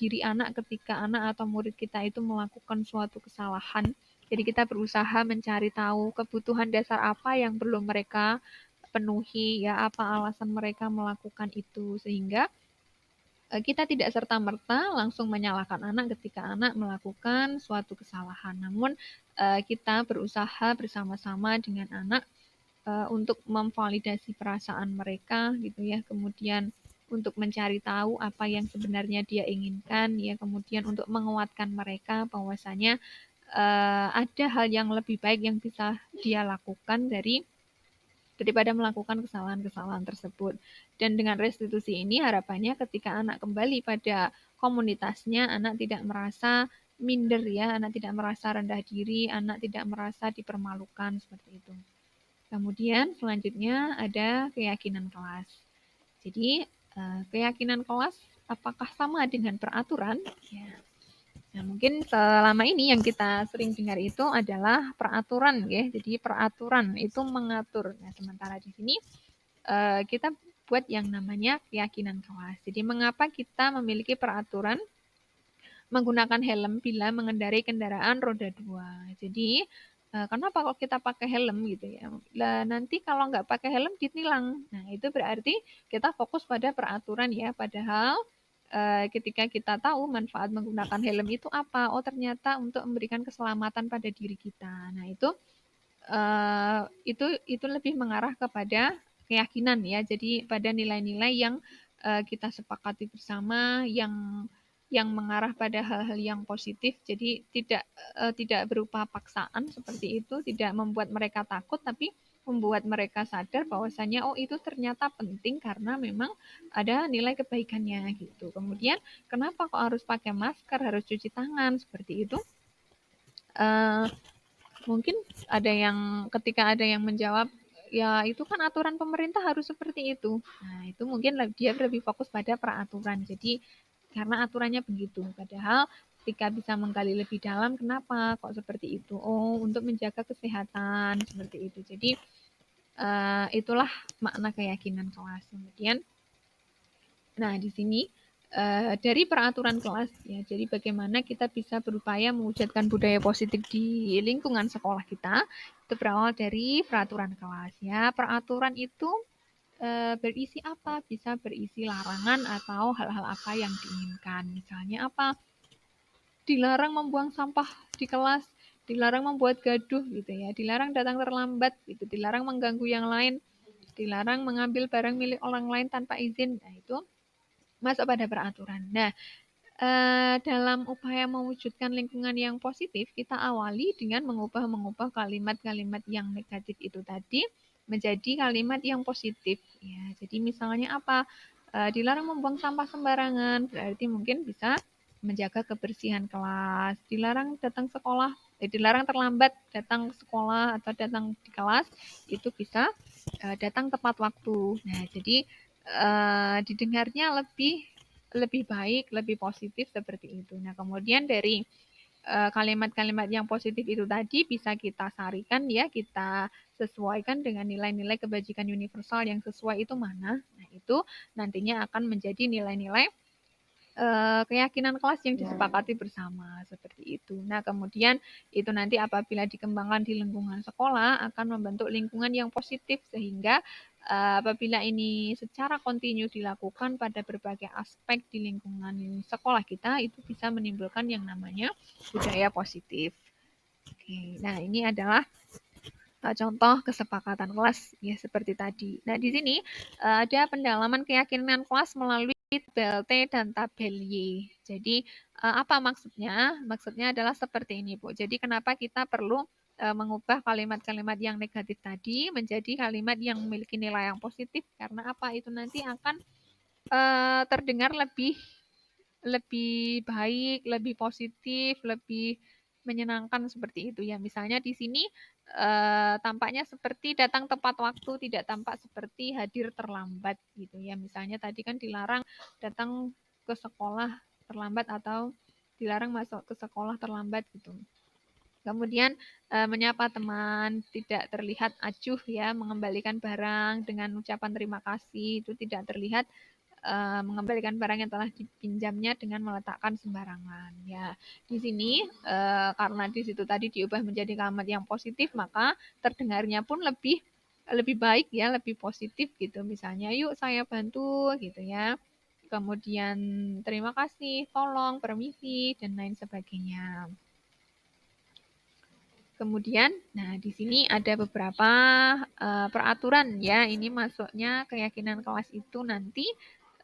diri anak ketika anak atau murid kita itu melakukan suatu kesalahan. Jadi kita berusaha mencari tahu kebutuhan dasar apa yang belum mereka penuhi, ya apa alasan mereka melakukan itu, sehingga kita tidak serta-merta langsung menyalahkan anak ketika anak melakukan suatu kesalahan. Namun kita berusaha bersama-sama dengan anak untuk memvalidasi perasaan mereka gitu ya. Kemudian untuk mencari tahu apa yang sebenarnya dia inginkan ya. Kemudian untuk menguatkan mereka bahwasanya ada hal yang lebih baik yang bisa dia lakukan daripada melakukan kesalahan-kesalahan tersebut. Dan dengan restitusi ini harapannya ketika anak kembali pada komunitasnya, anak tidak merasa minder ya, anak tidak merasa rendah diri, anak tidak merasa dipermalukan seperti itu. Kemudian selanjutnya ada keyakinan kelas. Jadi keyakinan kelas apakah sama dengan peraturan? Ya. Nah, mungkin selama ini yang kita sering dengar itu adalah peraturan ya. Jadi peraturan itu mengatur. Nah, sementara di sini kita buat yang namanya keyakinan kelas. Jadi mengapa kita memiliki peraturan menggunakan helm bila mengendarai kendaraan roda 2. Jadi kenapa kok kita pakai helm gitu ya? Lah nanti kalau nggak pakai helm ditilang. Nah, itu berarti kita fokus pada peraturan ya. Padahal ketika kita tahu manfaat menggunakan helm itu apa, oh ternyata untuk memberikan keselamatan pada diri kita. Nah, itu lebih mengarah kepada keyakinan ya. Jadi pada nilai-nilai yang kita sepakati bersama, yang mengarah pada hal-hal yang positif. Jadi tidak berupa paksaan seperti itu, tidak membuat mereka takut, tapi membuat mereka sadar bahwasanya oh itu ternyata penting karena memang ada nilai kebaikannya gitu. Kemudian kenapa kok harus pakai masker, harus cuci tangan seperti itu? mungkin ada yang ketika ada yang menjawab, ya itu kan aturan pemerintah harus seperti itu. Nah, itu mungkin dia lebih fokus pada peraturan. Jadi karena aturannya begitu. Padahal ketika bisa menggali lebih dalam, kenapa kok seperti itu? Oh, untuk menjaga kesehatan seperti itu. Jadi itulah makna keyakinan kelas. Kemudian, nah di sini dari peraturan kelas ya, jadi bagaimana kita bisa berupaya mewujudkan budaya positif di lingkungan sekolah kita, itu berawal dari peraturan kelas ya. Peraturan itu berisi apa? Bisa berisi larangan atau hal-hal apa yang diinginkan. Misalnya apa? Dilarang membuang sampah di kelas, dilarang membuat gaduh gitu ya, dilarang datang terlambat gitu, dilarang mengganggu yang lain, dilarang mengambil barang milik orang lain tanpa izin. Nah, itu masuk pada peraturan. Nah, dalam upaya mewujudkan lingkungan yang positif, kita awali dengan mengubah kalimat-kalimat yang negatif itu tadi menjadi kalimat yang positif. Ya, jadi misalnya apa? Dilarang membuang sampah sembarangan, berarti mungkin bisa menjaga kebersihan kelas. Dilarang terlambat datang sekolah atau datang di kelas, itu bisa datang tepat waktu. Nah, jadi didengarnya lebih lebih baik, lebih positif seperti itu. Nah, kemudian dari kalimat-kalimat yang positif itu tadi bisa kita sarikan ya, kita sesuaikan dengan nilai-nilai kebajikan universal yang sesuai itu mana. Nah, itu nantinya akan menjadi nilai-nilai keyakinan kelas yang disepakati bersama seperti itu. Nah, kemudian itu nanti apabila dikembangkan di lingkungan sekolah akan membentuk lingkungan yang positif sehingga apabila ini secara kontinu dilakukan pada berbagai aspek di lingkungan sekolah kita itu bisa menimbulkan yang namanya budaya positif. Oke, nah ini adalah contoh kesepakatan kelas ya seperti tadi. Nah, di sini ada pendalaman keyakinan kelas melalui tabel T dan tabel Y. Jadi apa maksudnya? Maksudnya adalah seperti ini, Bu. Jadi kenapa kita perlu mengubah kalimat-kalimat yang negatif tadi menjadi kalimat yang memiliki nilai yang positif karena apa? Itu nanti akan terdengar lebih lebih baik, lebih positif, lebih menyenangkan seperti itu ya. Misalnya di sini tampaknya seperti datang tepat waktu, tidak tampak seperti hadir terlambat gitu ya. Misalnya tadi kan dilarang datang ke sekolah terlambat atau dilarang masuk ke sekolah terlambat gitu. Kemudian menyapa teman, tidak terlihat acuh ya, mengembalikan barang dengan ucapan terima kasih itu tidak terlihat mengembalikan barang yang telah dipinjamnya dengan meletakkan sembarangan. Ya, di sini karena di situ tadi diubah menjadi kalimat yang positif, maka terdengarnya pun lebih lebih baik ya, lebih positif gitu. Misalnya, yuk saya bantu gitu ya. Kemudian terima kasih, tolong, permisi dan lain sebagainya. Kemudian, nah di sini ada beberapa peraturan ya. Ini masuknya keyakinan kelas itu nanti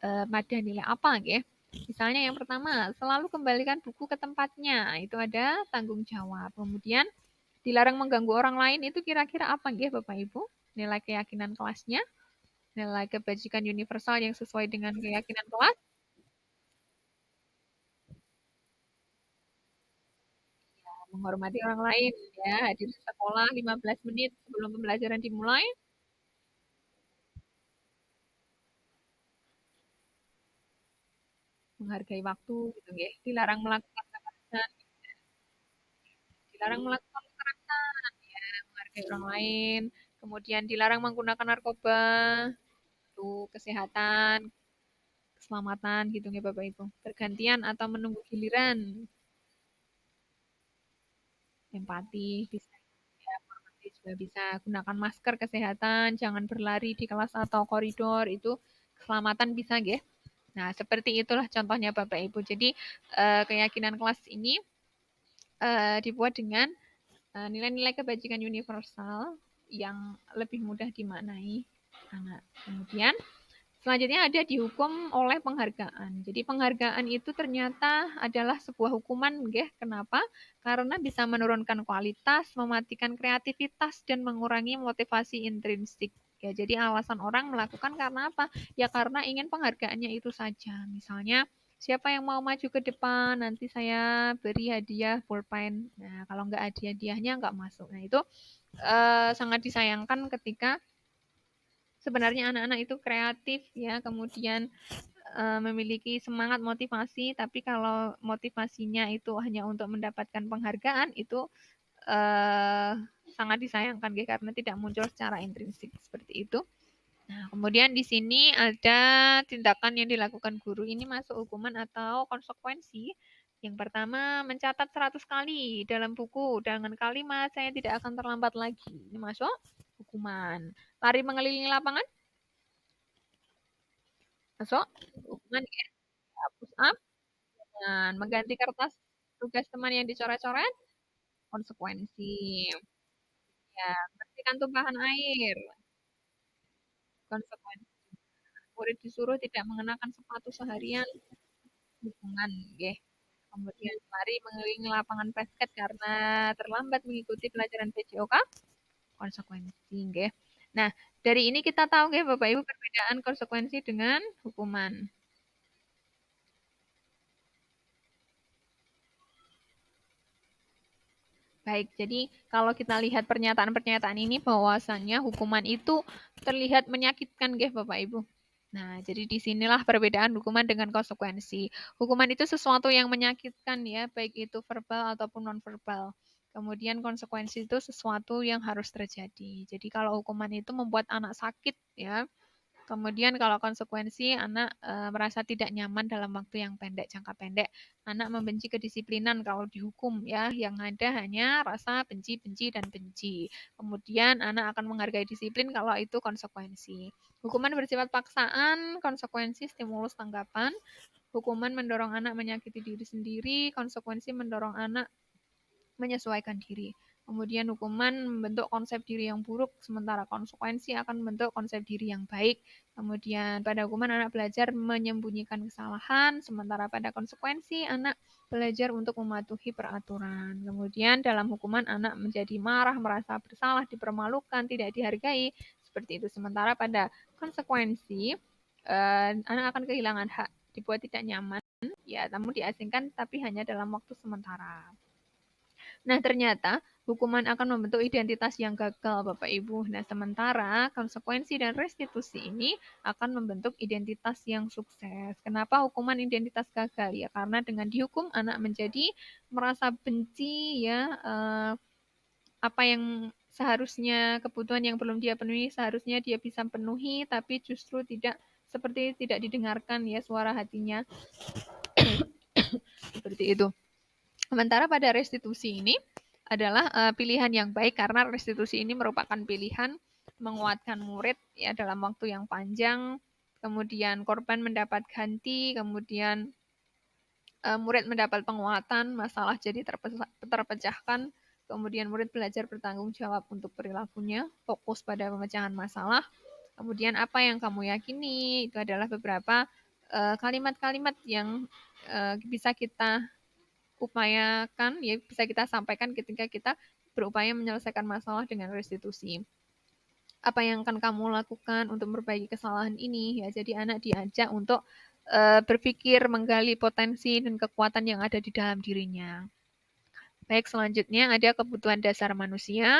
pada nilai apa ya? Misalnya yang pertama, selalu kembalikan buku ke tempatnya. Itu ada tanggung jawab. Kemudian dilarang mengganggu orang lain itu kira-kira apa ya Bapak Ibu? Nilai keyakinan kelasnya, nilai kebajikan universal yang sesuai dengan keyakinan kelas. Menghormati orang lain ya, hadir di sekolah 15 menit sebelum pembelajaran dimulai, menghargai waktu gitu ya. Dilarang melakukan kekerasan, dilarang melakukan kekerasan ya, menghargai orang lain. Kemudian dilarang menggunakan narkoba, untuk kesehatan, keselamatan gitu ya Bapak Ibu. Bergantian atau menunggu giliran, empati bisa ya, menghormati juga bisa. Gunakan masker kesehatan, jangan berlari di kelas atau koridor, itu keselamatan bisa ya. Nah, seperti itulah contohnya Bapak Ibu. Jadi keyakinan kelas ini dibuat dengan nilai-nilai kebajikan universal yang lebih mudah dimaknai anak. Kemudian selanjutnya ada dihukum oleh penghargaan. Jadi penghargaan itu ternyata adalah sebuah hukuman, nggih. Kenapa? Karena bisa menurunkan kualitas, mematikan kreativitas dan mengurangi motivasi intrinsik. Ya, jadi alasan orang melakukan karena apa? Ya karena ingin penghargaannya itu saja. Misalnya siapa yang mau maju ke depan, nanti saya beri hadiah pulpen. Nah, kalau nggak ada hadiahnya nggak masuk. Nah, itu sangat disayangkan ketika sebenarnya anak-anak itu kreatif ya, kemudian memiliki semangat motivasi, tapi kalau motivasinya itu hanya untuk mendapatkan penghargaan, itu sangat disayangkan karena tidak muncul secara intrinsik seperti itu. Nah, kemudian di sini ada tindakan yang dilakukan guru ini masuk hukuman atau konsekuensi. Yang pertama, mencatat 100 kali dalam buku dengan kalimat saya tidak akan terlambat lagi. Ini masuk hukuman. Lari mengelilingi lapangan masuk hukuman ya. Push up dan mengganti kertas tugas teman yang dicoret-coret konsekuensi. Ya, bersihkan tumpahan air konsekuensi. Murid disuruh tidak mengenakan sepatu seharian hukuman nggih. Kemudian lari mengelilingi lapangan basket karena terlambat mengikuti pelajaran PJOK konsekuensi nggih. Nah, dari ini kita tahu nggih Bapak Ibu perbedaan konsekuensi dengan hukuman. Baik, jadi kalau kita lihat pernyataan-pernyataan ini bahwasannya hukuman itu terlihat menyakitkan nggih Bapak Ibu. Nah, jadi disinilah perbedaan hukuman dengan konsekuensi. Hukuman itu sesuatu yang menyakitkan ya, baik itu verbal ataupun non-verbal. Kemudian konsekuensi itu sesuatu yang harus terjadi. Jadi kalau hukuman itu membuat anak sakit ya, kemudian kalau konsekuensi anak merasa tidak nyaman dalam waktu yang pendek, jangka pendek. Anak membenci kedisiplinan kalau dihukum ya, yang ada hanya rasa benci, benci, dan benci. Kemudian anak akan menghargai disiplin kalau itu konsekuensi. Hukuman bersifat paksaan, konsekuensi stimulus tanggapan. Hukuman mendorong anak menyakiti diri sendiri, konsekuensi mendorong anak menyesuaikan diri. Kemudian hukuman membentuk konsep diri yang buruk, sementara konsekuensi akan membentuk konsep diri yang baik. Kemudian pada hukuman anak belajar menyembunyikan kesalahan, sementara pada konsekuensi anak belajar untuk mematuhi peraturan. Kemudian dalam hukuman anak menjadi marah, merasa bersalah, dipermalukan, tidak dihargai, seperti itu. Sementara pada konsekuensi anak akan kehilangan hak, dibuat tidak nyaman, ya, namun diasingkan tapi hanya dalam waktu sementara. Nah, ternyata hukuman akan membentuk identitas yang gagal, Bapak Ibu. Nah, sementara konsekuensi dan restitusi ini akan membentuk identitas yang sukses. Kenapa hukuman identitas gagal? Ya, karena dengan dihukum anak menjadi merasa benci ya apa yang seharusnya kebutuhan yang belum dia penuhi seharusnya dia bisa penuhi tapi justru tidak seperti tidak didengarkan ya suara hatinya seperti itu. Sementara pada restitusi ini adalah pilihan yang baik karena restitusi ini merupakan pilihan menguatkan murid ya dalam waktu yang panjang, kemudian korban mendapat ganti, kemudian murid mendapat penguatan, masalah jadi terpecahkan, kemudian murid belajar bertanggung jawab untuk perilakunya, fokus pada pemecahan masalah. Kemudian apa yang kamu yakini itu adalah beberapa kalimat-kalimat yang bisa kita upayakan ya bisa kita sampaikan ketika kita berupaya menyelesaikan masalah dengan restitusi. Apa yang akan kamu lakukan untuk memperbaiki kesalahan ini ya jadi anak diajak untuk berpikir menggali potensi dan kekuatan yang ada di dalam dirinya. Baik, selanjutnya ada kebutuhan dasar manusia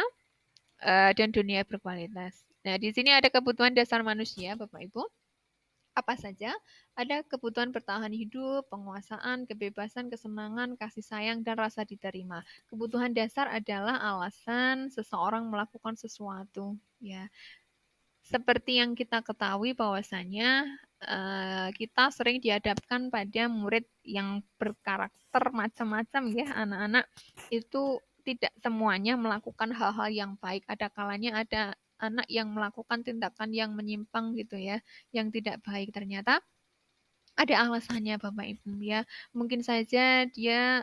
dan dunia berkualitas. Nah, di sini ada kebutuhan dasar manusia, Bapak Ibu. Apa saja? Ada kebutuhan bertahan hidup, penguasaan, kebebasan, kesenangan, kasih sayang, dan rasa diterima. Kebutuhan dasar adalah alasan seseorang melakukan sesuatu. Ya, seperti yang kita ketahui bahwasanya kita sering dihadapkan pada murid yang berkarakter macam-macam ya, anak-anak itu tidak semuanya melakukan hal-hal yang baik. Ada kalanya ada anak yang melakukan tindakan yang menyimpang gitu ya, yang tidak baik. Ternyata ada alasannya Bapak Ibu ya. Mungkin saja dia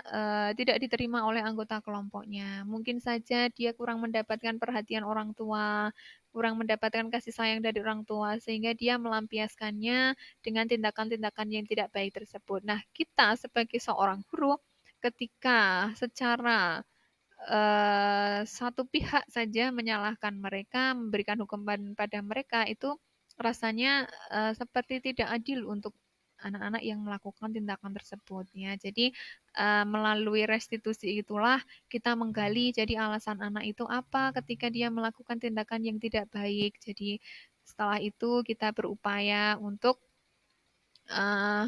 tidak diterima oleh anggota kelompoknya. Mungkin saja dia kurang mendapatkan perhatian orang tua, kurang mendapatkan kasih sayang dari orang tua sehingga dia melampiaskannya dengan tindakan-tindakan yang tidak baik tersebut. Nah, kita sebagai seorang guru ketika secara satu pihak saja menyalahkan mereka, memberikan hukuman pada mereka itu rasanya seperti tidak adil untuk anak-anak yang melakukan tindakan tersebut ya. Jadi melalui restitusi itulah kita menggali jadi alasan anak itu apa ketika dia melakukan tindakan yang tidak baik. Jadi setelah itu kita berupaya untuk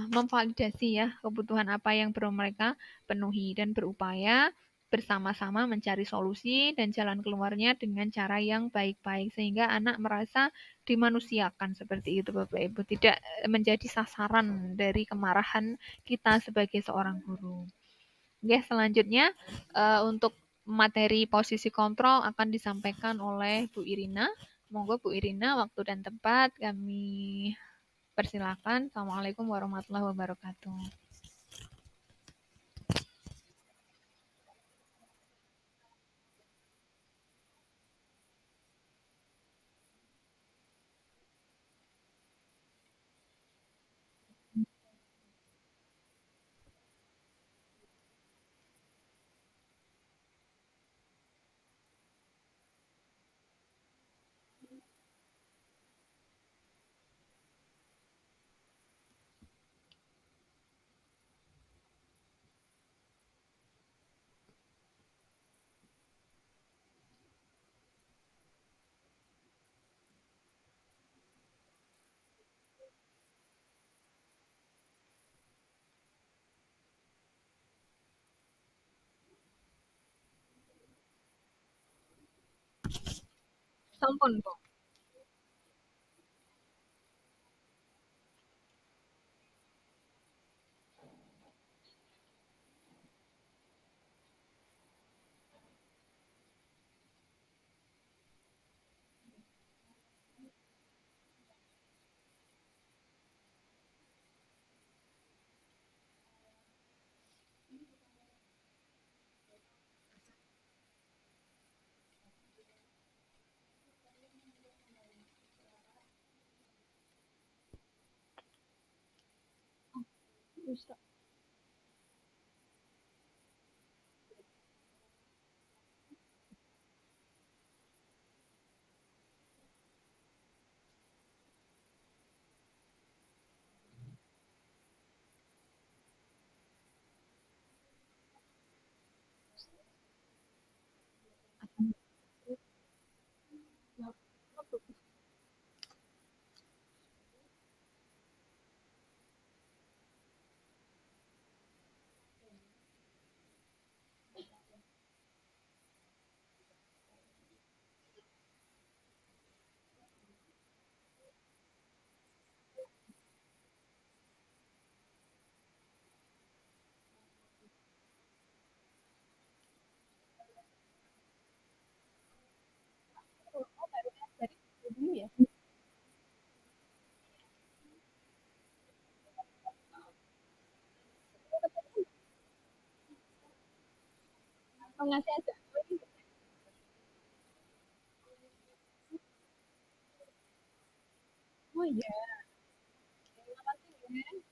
memvalidasi ya kebutuhan apa yang perlu mereka penuhi dan berupaya bersama-sama mencari solusi dan jalan keluarnya dengan cara yang baik-baik sehingga anak merasa dimanusiakan seperti itu Bapak Ibu, tidak menjadi sasaran dari kemarahan kita sebagai seorang guru. Oke, selanjutnya untuk materi posisi kontrol akan disampaikan oleh Bu Irina. Monggo Bu Irina, waktu dan tempat kami persilakan. Assalamualaikum warahmatullahi wabarakatuh. Sampun, Bu. Mengasih aja. Oh iya, terima kasih ya.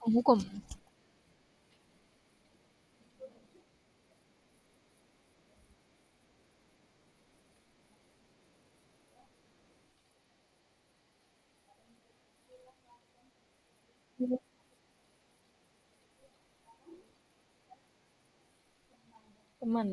Hukum. Teman.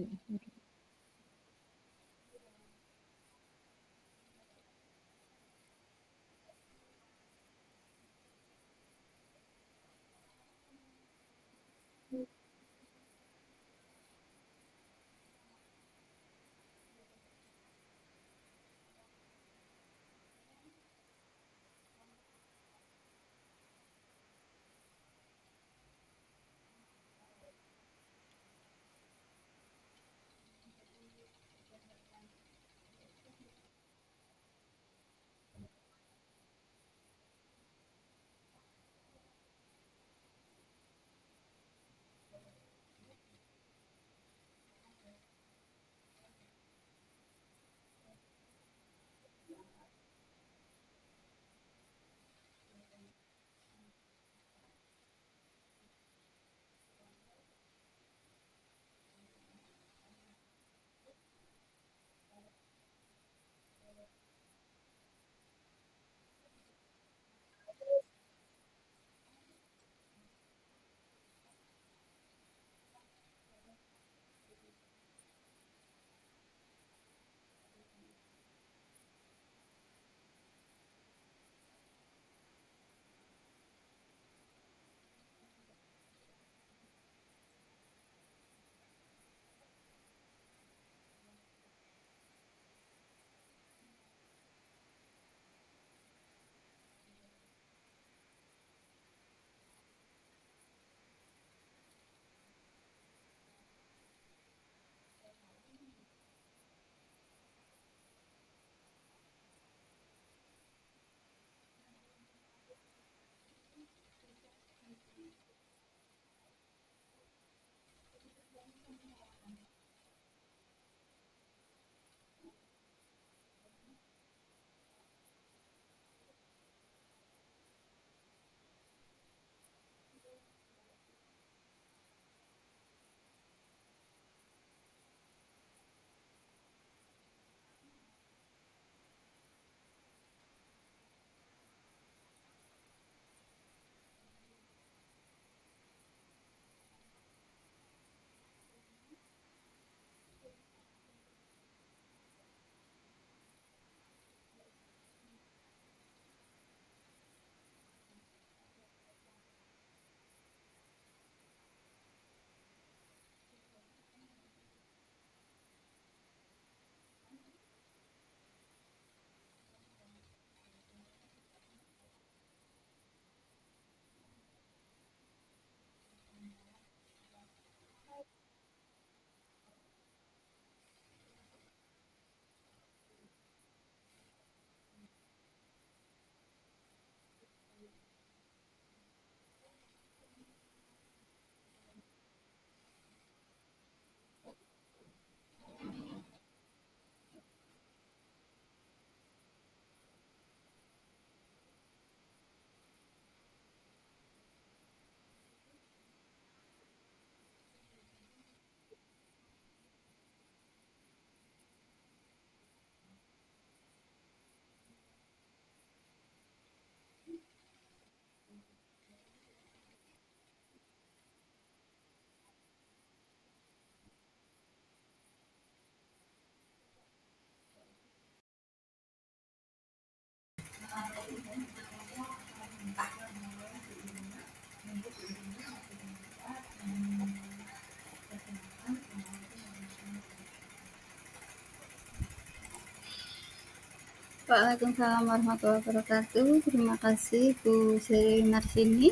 Waalaikumsalam warahmatullahi wabarakatuh. Terima kasih Bu Sri Marsini.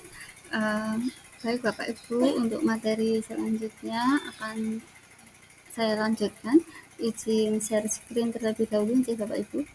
Baik Bapak Ibu, untuk materi selanjutnya akan saya lanjutkan. Izin share screen terlebih dahulu untuk Bapak Ibu.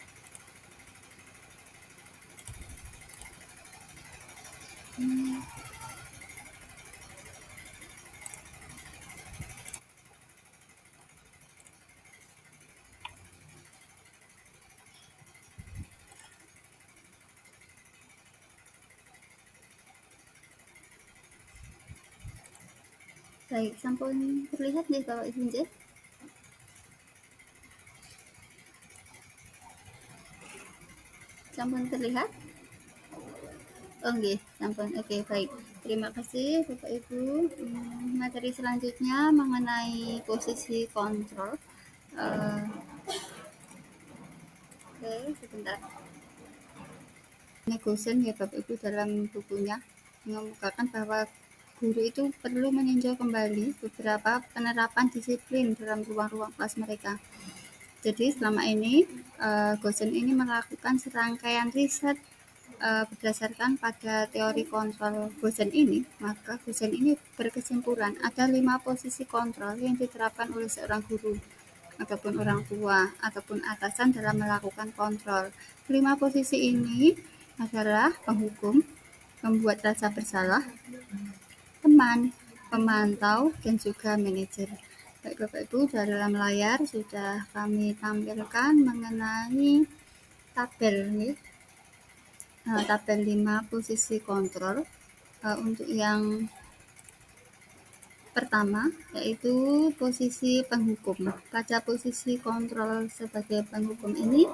Baik, sampun terlihat nggih Bapak Ibu nggih? Sampun terlihat? Oh nggih, sampun. Oke, baik. Terima kasih Bapak Ibu. Materi selanjutnya mengenai posisi kontrol. Eh, oke, sebentar. Negosen ya Bapak Ibu dalam bukunya mengemukakan bahwa guru itu perlu meninjau kembali beberapa penerapan disiplin dalam ruang-ruang kelas mereka. Jadi selama ini Gosen ini melakukan serangkaian riset berdasarkan pada teori kontrol Gosen ini, maka Gosen ini berkesimpulan ada 5 posisi kontrol yang diterapkan oleh seorang guru ataupun orang tua ataupun atasan dalam melakukan kontrol. 5 posisi ini adalah penghukum, membuat rasa bersalah, teman, pemantau, dan juga manajer. Baik Bapak Ibu, dalam layar sudah kami tampilkan mengenai tabel nih, tabel 5 posisi kontrol. Untuk yang pertama yaitu posisi penghukum. Pada posisi kontrol sebagai penghukum ini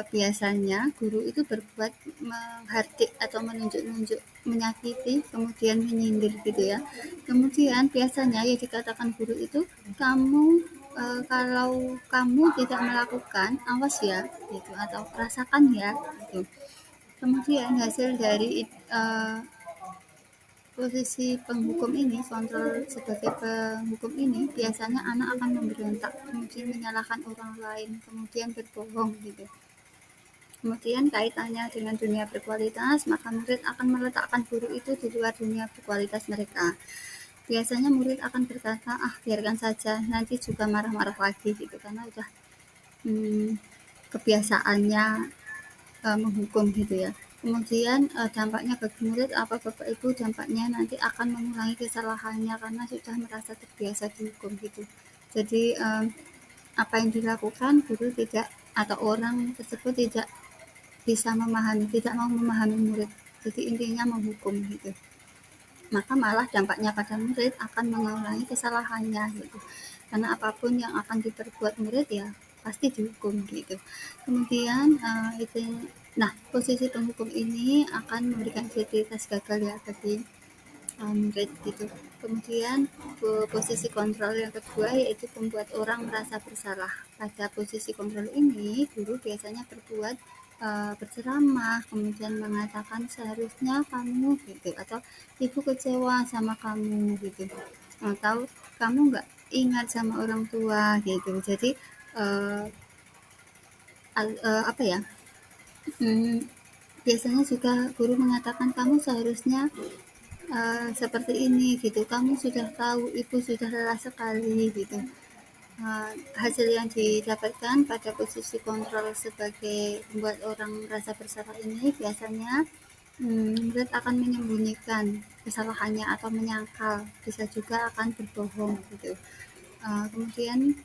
biasanya guru itu berbuat menghardik atau menunjuk-nunjuk, menyakiti, kemudian menyindir gitu ya. Kemudian biasanya ya dikatakan guru itu, kamu kalau kamu tidak melakukan, awas ya gitu, atau rasakan ya gitu. Kemudian hasil dari posisi penghukum ini, kontrol sebagai penghukum ini, biasanya anak akan memberontak, kemudian menyalahkan orang lain, kemudian berbohong gitu. Kemudian kaitannya dengan dunia berkualitas, maka murid akan meletakkan guru itu di luar dunia berkualitas mereka. Biasanya murid akan berkata, ah biarkan saja, nanti juga marah-marah lagi gitu, karena udah kebiasaannya menghukum gitu ya. Kemudian dampaknya bagi murid apa Bapak Ibu, dampaknya nanti akan mengulangi kesalahannya karena sudah merasa terbiasa dihukum gitu. Jadi apa yang dilakukan guru tidak atau orang tersebut tidak bisa memahami, tidak mau memahami murid. Jadi intinya menghukum gitu. Maka malah dampaknya pada murid akan mengulangi kesalahannya gitu. Karena apapun yang akan diperbuat murid ya pasti dihukum gitu. Kemudian itu, nah posisi penghukum ini akan memberikan identitas gagal ya bagi murid gitu. Kemudian posisi kontrol yang kedua yaitu membuat orang merasa bersalah. Pada posisi kontrol ini guru biasanya berbuat berceramah, kemudian mengatakan seharusnya kamu gitu, atau ibu kecewa sama kamu gitu, atau kamu nggak ingat sama orang tua gitu. Jadi apa ya, biasanya juga guru mengatakan kamu seharusnya seperti ini gitu, kamu sudah tahu ibu sudah lelah sekali gitu. Hasil yang didapatkan pada posisi kontrol sebagai membuat orang merasa bersalah ini biasanya murid akan menyembunyikan kesalahannya atau menyangkal, bisa juga akan berbohong gitu. Kemudian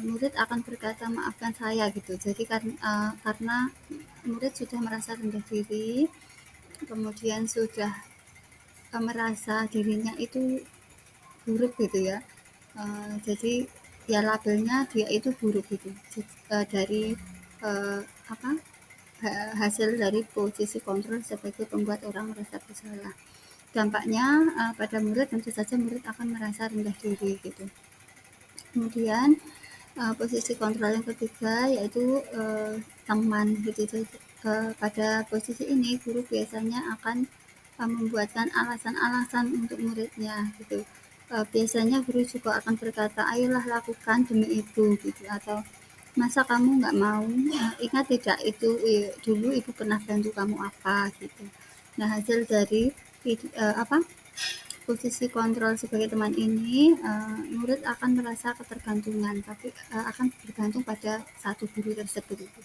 murid akan berkata maafkan saya gitu. Jadi karena murid sudah merasa rendah diri, kemudian sudah merasa dirinya itu buruk gitu ya. Jadi ya labelnya dia itu buruk gitu. Dari apa hasil dari posisi kontrol sebagai pembuat orang merasa bersalah. Dampaknya pada murid tentu saja murid akan merasa rendah diri gitu. Kemudian posisi kontrol yang ketiga yaitu teman gitu. Jadi, pada posisi ini guru biasanya akan membuatkan alasan-alasan untuk muridnya gitu. Biasanya guru juga akan berkata, ayolah lakukan demi itu gitu, atau masa kamu nggak mau, ingat tidak itu dulu ibu pernah bantu kamu apa gitu. Nah hasil dari apa posisi kontrol sebagai teman ini, murid akan merasa ketergantungan, tapi akan bergantung pada satu guru tersebut itu.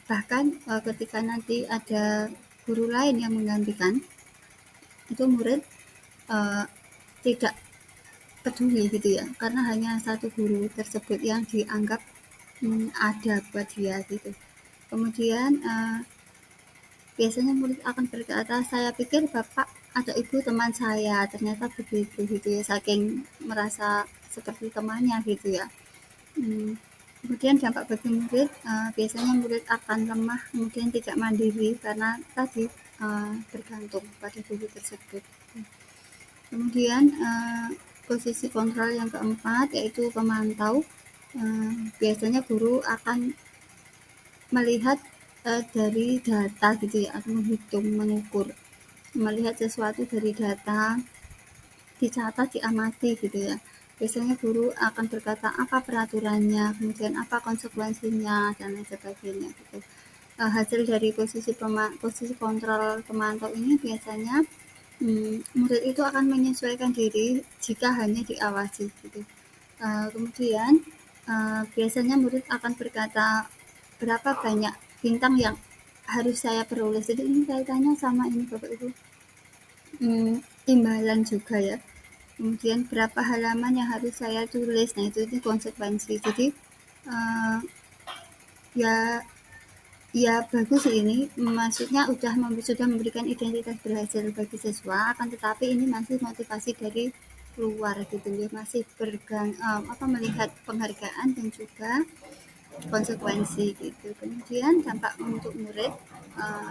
Bahkan ketika nanti ada guru lain yang menggantikan, itu murid tidak peduli gitu ya, karena hanya satu guru tersebut yang dianggap ada buat dia gitu. Kemudian biasanya murid akan berkata, saya pikir bapak ada ibu teman saya ternyata begitu gitu ya, saking merasa seperti temannya gitu ya. Hmm, Kemudian dampak bagi murid, biasanya murid akan lemah, kemudian tidak mandiri karena tadi bergantung pada guru tersebut. Kemudian posisi kontrol yang keempat yaitu pemantau. Biasanya guru akan melihat dari data gitu ya, atau menghitung, mengukur, melihat sesuatu dari data, dicatat, diamati gitu ya. Biasanya guru akan berkata apa peraturannya, kemudian apa konsekuensinya, dan lain sebagainya gitu. Hasil dari posisi kontrol pemantau ini biasanya murid itu akan menyesuaikan diri jika hanya diawasi gitu. Kemudian biasanya murid akan berkata berapa banyak bintang yang harus saya peroleh. Jadi ini kaitannya sama ini Bapak Ibu, imbalan juga ya. Kemudian berapa halaman yang harus saya tulis. Nah itu konsekuensi. Jadi uh, ya ya bagus ini, maksudnya sudah memberikan identitas berhasil bagi siswa, akan tetapi ini masih motivasi dari luar gitu ya, masih melihat penghargaan dan juga konsekuensi gitu. Kemudian dampak untuk murid,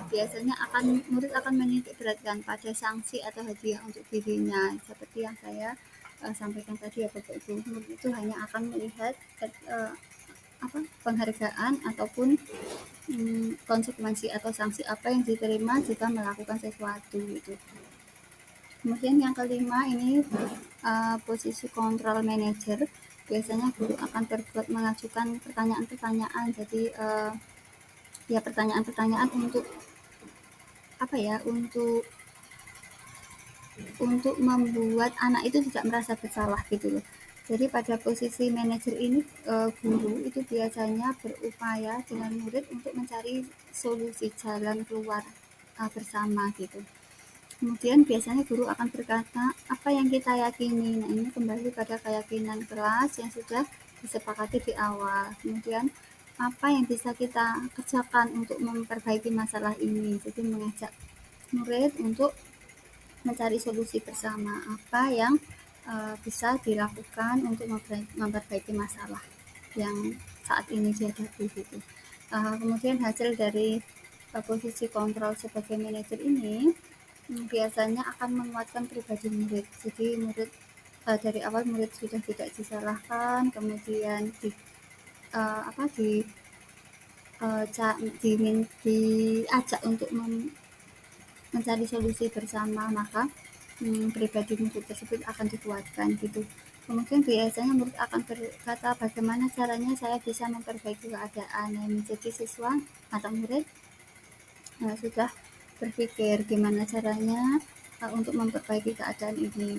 biasanya murid akan menitik beratkan pada sanksi atau hadiah untuk dirinya, seperti yang saya sampaikan tadi ya Bapak Ibu. Murid itu hanya akan melihat penghargaan ataupun konsekuensi atau sanksi apa yang diterima jika melakukan sesuatu gitu. Kemudian yang kelima ini posisi kontrol manager. Biasanya guru akan berbuat mengajukan pertanyaan-pertanyaan. Jadi ya pertanyaan-pertanyaan untuk apa ya? Untuk membuat anak itu tidak merasa bersalah gitu loh. Jadi pada posisi manajer ini guru itu biasanya berupaya dengan murid untuk mencari solusi jalan keluar bersama gitu. Kemudian biasanya guru akan berkata apa yang kita yakini. Nah ini kembali pada keyakinan kelas yang sudah disepakati di awal. Kemudian apa yang bisa kita kerjakan untuk memperbaiki masalah ini. Jadi mengajak murid untuk mencari solusi bersama apa yang bisa dilakukan untuk memperbaiki masalah yang saat ini dihadapi gitu. Kemudian hasil dari posisi kontrol sebagai manajer ini biasanya akan menguatkan pribadi murid. Jadi murid dari awal murid sudah tidak disalahkan, kemudian di apa di diajak untuk mencari solusi bersama, maka pribadi murid tersebut akan dikuatkan gitu. Kemudian biasanya murid akan berkata bagaimana caranya saya bisa memperbaiki keadaan. Nah, menjadi siswa atau murid sudah berpikir gimana caranya untuk memperbaiki keadaan ini.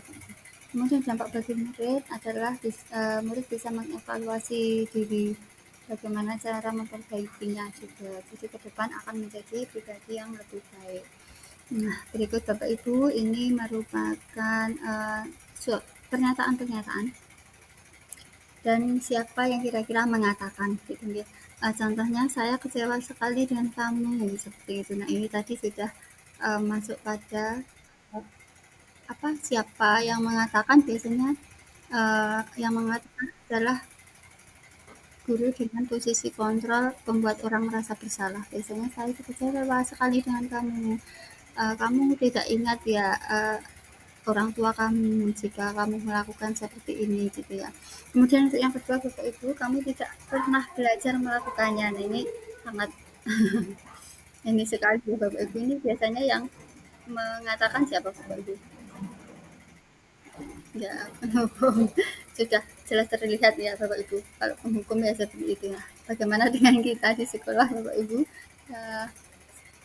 Kemudian dampak bagi murid adalah murid bisa mengevaluasi diri, bagaimana cara memperbaikinya juga. Jadi ke depan akan menjadi pribadi yang lebih baik. Nah, berikut Bapak Ibu ini merupakan pernyataan-pernyataan dan siapa yang kira-kira mengatakan gitu ya. Contohnya saya kecewa sekali dengan kamu seperti itu. Nah, ini tadi sudah masuk pada siapa yang mengatakan. Biasanya yang mengatakan adalah guru dengan posisi kontrol membuat orang merasa bersalah. Biasanya saya kecewa sekali dengan kamu. Kamu tidak ingat ya orang tua kamu jika kamu melakukan seperti ini gitu ya. Kemudian untuk yang kedua Bapak Ibu, kamu tidak pernah belajar melakukannya. Nah, ini sangat ini sekali Bapak Ibu, ini biasanya yang mengatakan siapa Bapak Ibu? Ya, penghukum. Sudah jelas terlihat ya Bapak Ibu. Kalau penghukum ya seperti itu. Nah, bagaimana dengan kita di sekolah Bapak Ibu?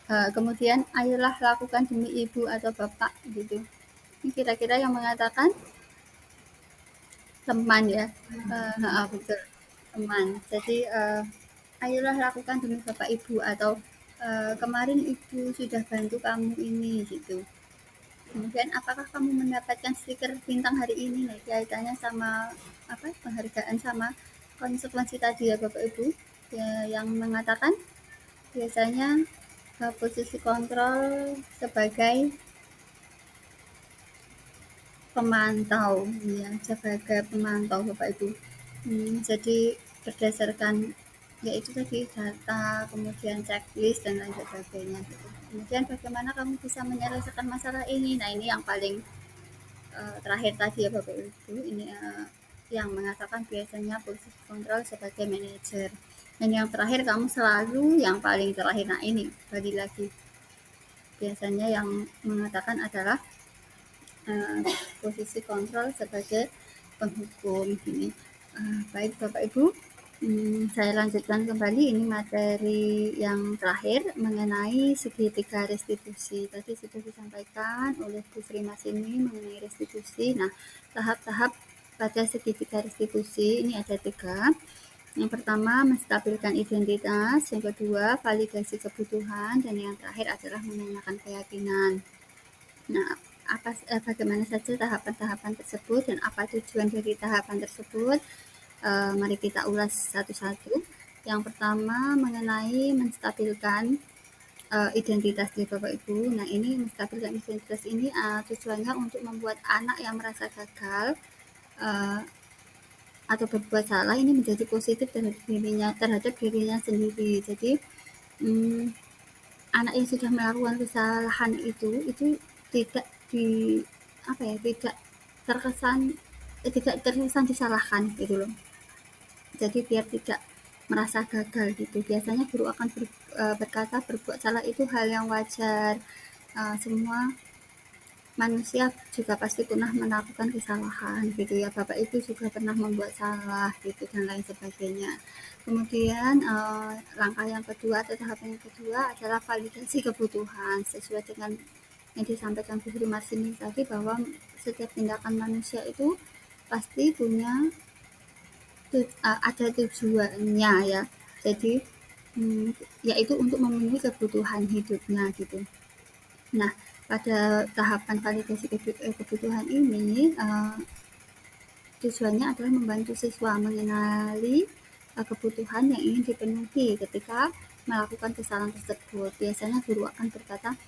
Uh, kemudian ayolah lakukan demi ibu atau bapak gitu. Ini kira-kira yang mengatakan teman ya. Betul, teman. Jadi ayolah lakukan demi bapak ibu atau kemarin ibu sudah bantu kamu ini gitu. Kemudian apakah kamu mendapatkan stiker bintang hari ini? Nah, kaitannya sama penghargaan sama konsekuensi tadi ya Bapak Ibu ya, yang mengatakan biasanya posisi kontrol sebagai pemantau, ya, sebagai pemantau Bapak Ibu. Jadi berdasarkan yaitu tadi data, kemudian checklist dan lain sebagainya gitu. Kemudian bagaimana kamu bisa menyelesaikan masalah ini? Nah, ini yang paling terakhir tadi ya Bapak Ibu, ini yang mengatakan biasanya posisi kontrol sebagai manajer. Dan yang terakhir kamu selalu yang paling terakhir. Nah, ini bagi lagi biasanya yang mengatakan adalah posisi kontrol sebagai penghukum gini. Baik Bapak Ibu, saya lanjutkan kembali ini materi yang terakhir mengenai segitiga restitusi. Tadi sudah disampaikan oleh Bu Sri Masini mengenai restitusi. Nah, tahap-tahap pada segitiga restitusi ini ada 3. Yang pertama, menstabilkan identitas. Yang kedua, validasi kebutuhan. Dan yang terakhir adalah menanyakan keyakinan. Nah, bagaimana saja tahapan-tahapan tersebut dan apa tujuan dari tahapan tersebut? Mari kita ulas satu-satu. Yang pertama mengenai menstabilkan identitas di Bapak Ibu. Nah, ini menstabilkan identitas ini tujuannya untuk membuat anak yang merasa gagal atau berbuat salah ini menjadi positif terhadap dirinya sendiri. Jadi anak yang sudah melakukan kesalahan itu tidak di tidak terkesan disalahkan gitu loh. Jadi biar tidak merasa gagal gitu. Biasanya guru akan berkata berbuat salah itu hal yang wajar. Semua manusia juga pasti pernah melakukan kesalahan gitu ya. Bapak Ibu juga pernah membuat salah gitu dan lain sebagainya. Kemudian langkah yang kedua atau tahap yang kedua adalah validasi kebutuhan sesuai dengan yang disampaikan Bu Sri Marsini tadi, bahwa setiap tindakan manusia itu pasti punya ada tujuannya ya. Jadi yaitu untuk memenuhi kebutuhan hidupnya gitu. Nah, pada tahapan validasi kebutuhan ini tujuannya adalah membantu siswa mengenali kebutuhan yang ingin dipenuhi ketika melakukan kesalahan tersebut. Biasanya guru akan berkata,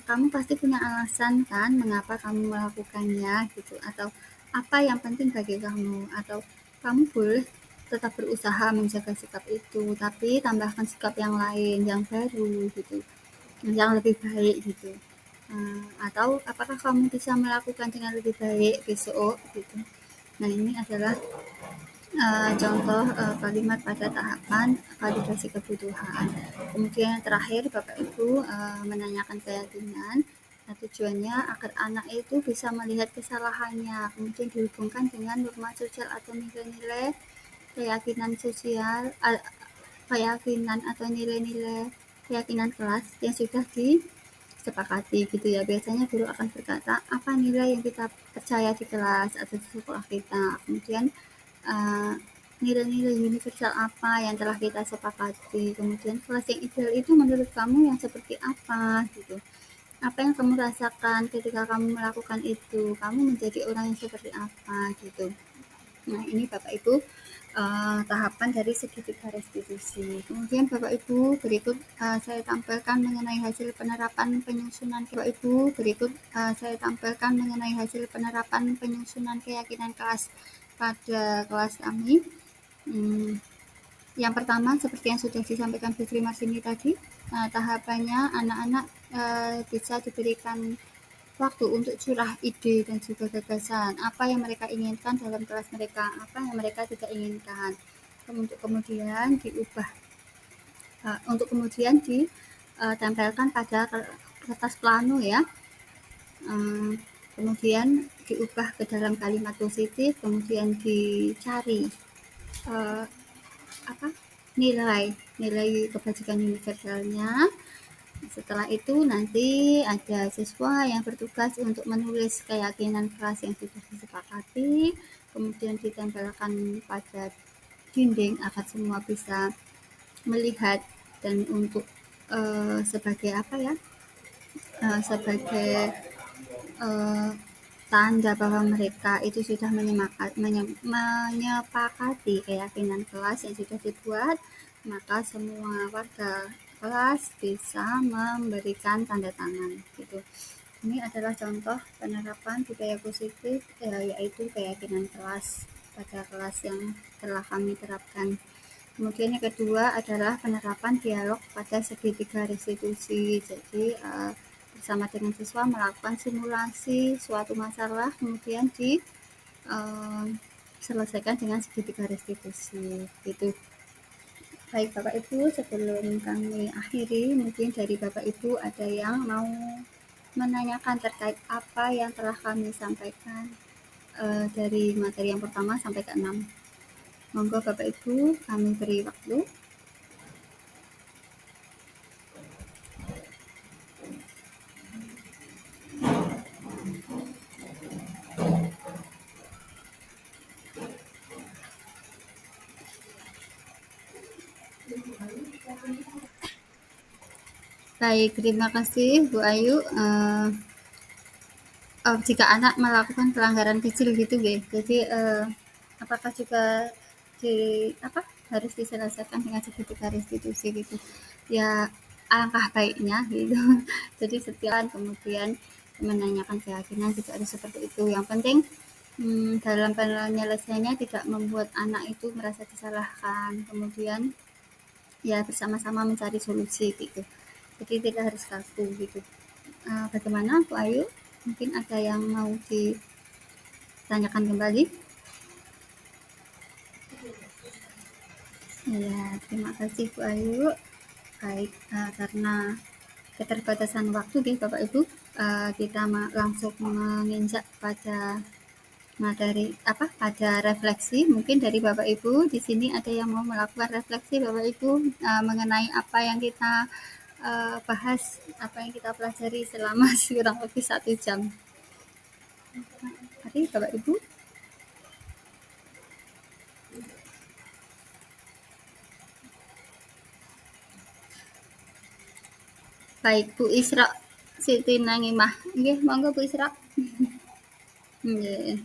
kamu pasti punya alasan kan mengapa kamu melakukannya gitu, atau apa yang penting bagi kamu, atau kamu boleh tetap berusaha menjaga sikap itu, tapi tambahkan sikap yang lain, yang baru gitu, yang lebih baik gitu. Atau apakah kamu bisa melakukan dengan lebih baik besok gitu. Nah, ini adalah contoh kalimat pada tahapan validasi kebutuhan. Kemudian yang terakhir Bapak Ibu menanyakan keyakinan. Nah, tujuannya agar anak itu bisa melihat kesalahannya, kemudian dihubungkan dengan norma sosial atau nilai-nilai keyakinan sosial, keyakinan atau nilai-nilai keyakinan kelas yang sudah disepakati gitu ya. Biasanya guru akan berkata apa nilai yang kita percaya di kelas atau di sekolah kita, kemudian nilai-nilai universal apa yang telah kita sepakati, kemudian kelas yang ideal itu menurut kamu yang seperti apa gitu, apa yang kamu rasakan ketika kamu melakukan itu, kamu menjadi orang yang seperti apa gitu. Nah, ini Bapak Ibu tahapan dari segitiga restitusi. Kemudian Bapak Ibu berikut saya tampilkan mengenai hasil penerapan penyusunan saya tampilkan mengenai hasil penerapan penyusunan keyakinan kelas pada kelas kami. Yang pertama seperti yang sudah disampaikan Bu Sri Marsini tadi, tahapannya anak-anak bisa diberikan waktu untuk curah ide dan juga gagasan, apa yang mereka inginkan dalam kelas mereka, apa yang mereka tidak inginkan, untuk kemudian diubah, untuk kemudian ditempelkan pada kertas plano ya, kemudian diubah ke dalam kalimat positif, kemudian dicari nilai kebajikan universalnya. Setelah itu nanti ada siswa yang bertugas untuk menulis keyakinan kelas yang sudah disepakati, kemudian ditempelkan pada dinding agar semua bisa melihat, dan untuk sebagai sebagai tanda bahwa mereka itu sudah menyepakati keyakinan kelas yang sudah dibuat, maka semua warga kelas bisa memberikan tanda tangan gitu. Ini adalah contoh penerapan budaya positif, yaitu keyakinan kelas pada kelas yang telah kami terapkan. Kemudian yang kedua adalah penerapan dialog pada segitiga restitusi. Jadi bersama dengan siswa melakukan simulasi suatu masalah, kemudian diselesaikan dengan segitiga restitusi. Gitu. Baik Bapak Ibu, sebelum kami akhiri, mungkin dari Bapak Ibu ada yang mau menanyakan terkait apa yang telah kami sampaikan dari materi yang pertama sampai ke 6. Monggo Bapak Ibu, kami beri waktu. Baik, terima kasih Bu Ayu. Jika anak melakukan pelanggaran kecil gitu, jadi apakah juga di apa harus diselesaikan dengan segitiga restitusi gitu? Ya alangkah baiknya gitu. Jadi setiap kemudian menanyakan keyakinan tidak harus seperti itu. Yang penting dalam penyelesaiannya tidak membuat anak itu merasa disalahkan. Kemudian ya bersama-sama mencari solusi gitu. Jadi tidak harus kaku gitu. Bagaimana Bu Ayu? Mungkin ada yang mau ditanyakan kembali? Ya, terima kasih Bu Ayu. Baik, karena keterbatasan waktu nih Bapak Ibu, kita langsung menginjak pada materi pada refleksi. Mungkin dari Bapak Ibu di sini ada yang mau melakukan refleksi Bapak Ibu mengenai apa yang kita bahas, apa yang kita pelajari selama kurang lebih 1 jam. Mari Bapak Ibu. Baik Bu Isra Siti Nangimah. Nggih, monggo Bu Isra. Nggih.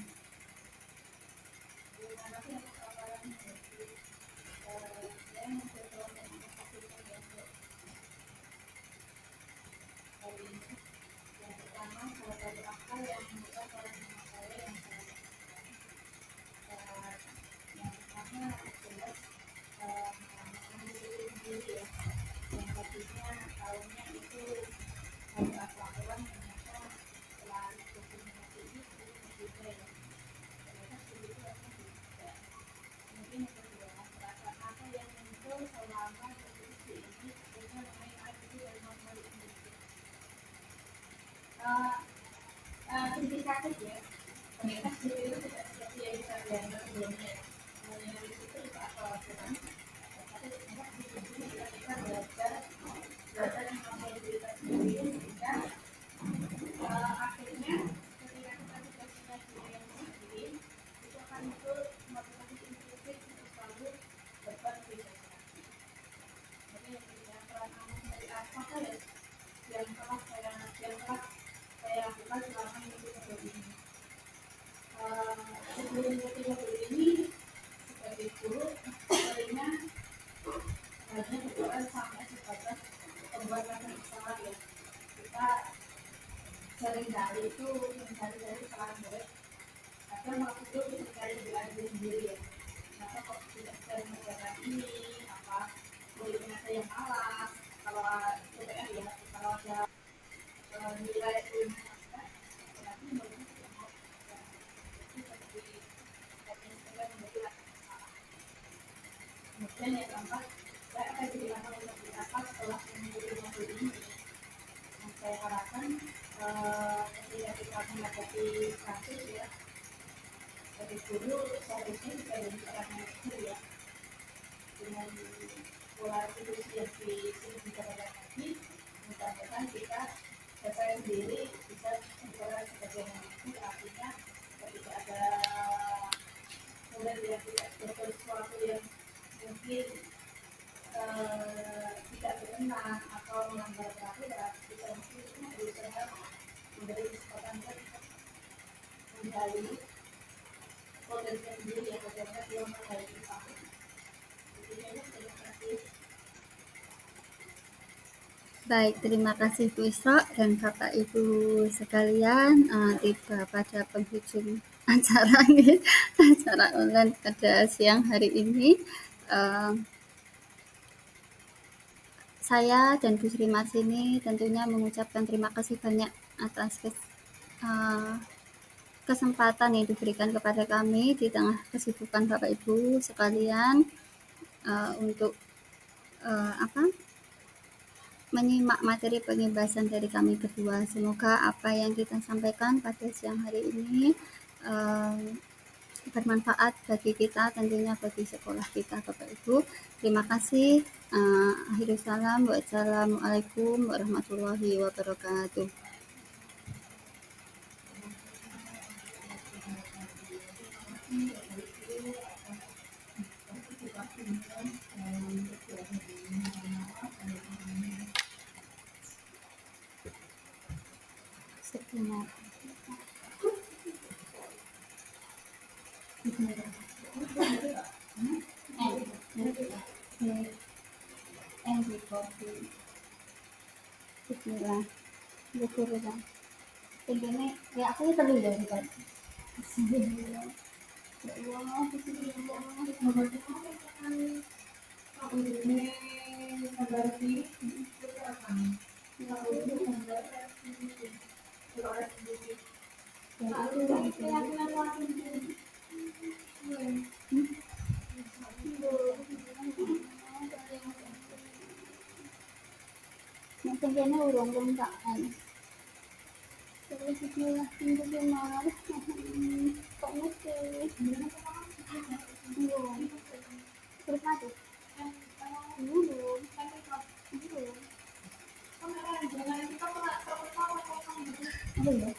Baik, terima kasih Bu Isra dan Bapak Ibu sekalian, tiba pada penghujung acara ini, acara online pada siang hari ini. Saya dan Bu Sri Marsini tentunya mengucapkan terima kasih banyak atas kesempatan yang diberikan kepada kami di tengah kesibukan Bapak Ibu sekalian untuk menyimak materi pengibasan dari kami berdua. Semoga apa yang kita sampaikan pada siang hari ini bermanfaat bagi kita, tentunya bagi sekolah kita, Bapak Ibu. Terima kasih. Akhirul salam. Wassalamualaikum warahmatullahi wabarakatuh. Sekian. Bismillah. Bismillah. Tinggalnya ya aku perlu ya Pak. Bismillah. Ya Allah, bismillah. Mungkin kayaknya urung tak. Terus bismillah, bismillah. Kok mesti? Belum. Terus mati? Belum. Belum. Apa ya?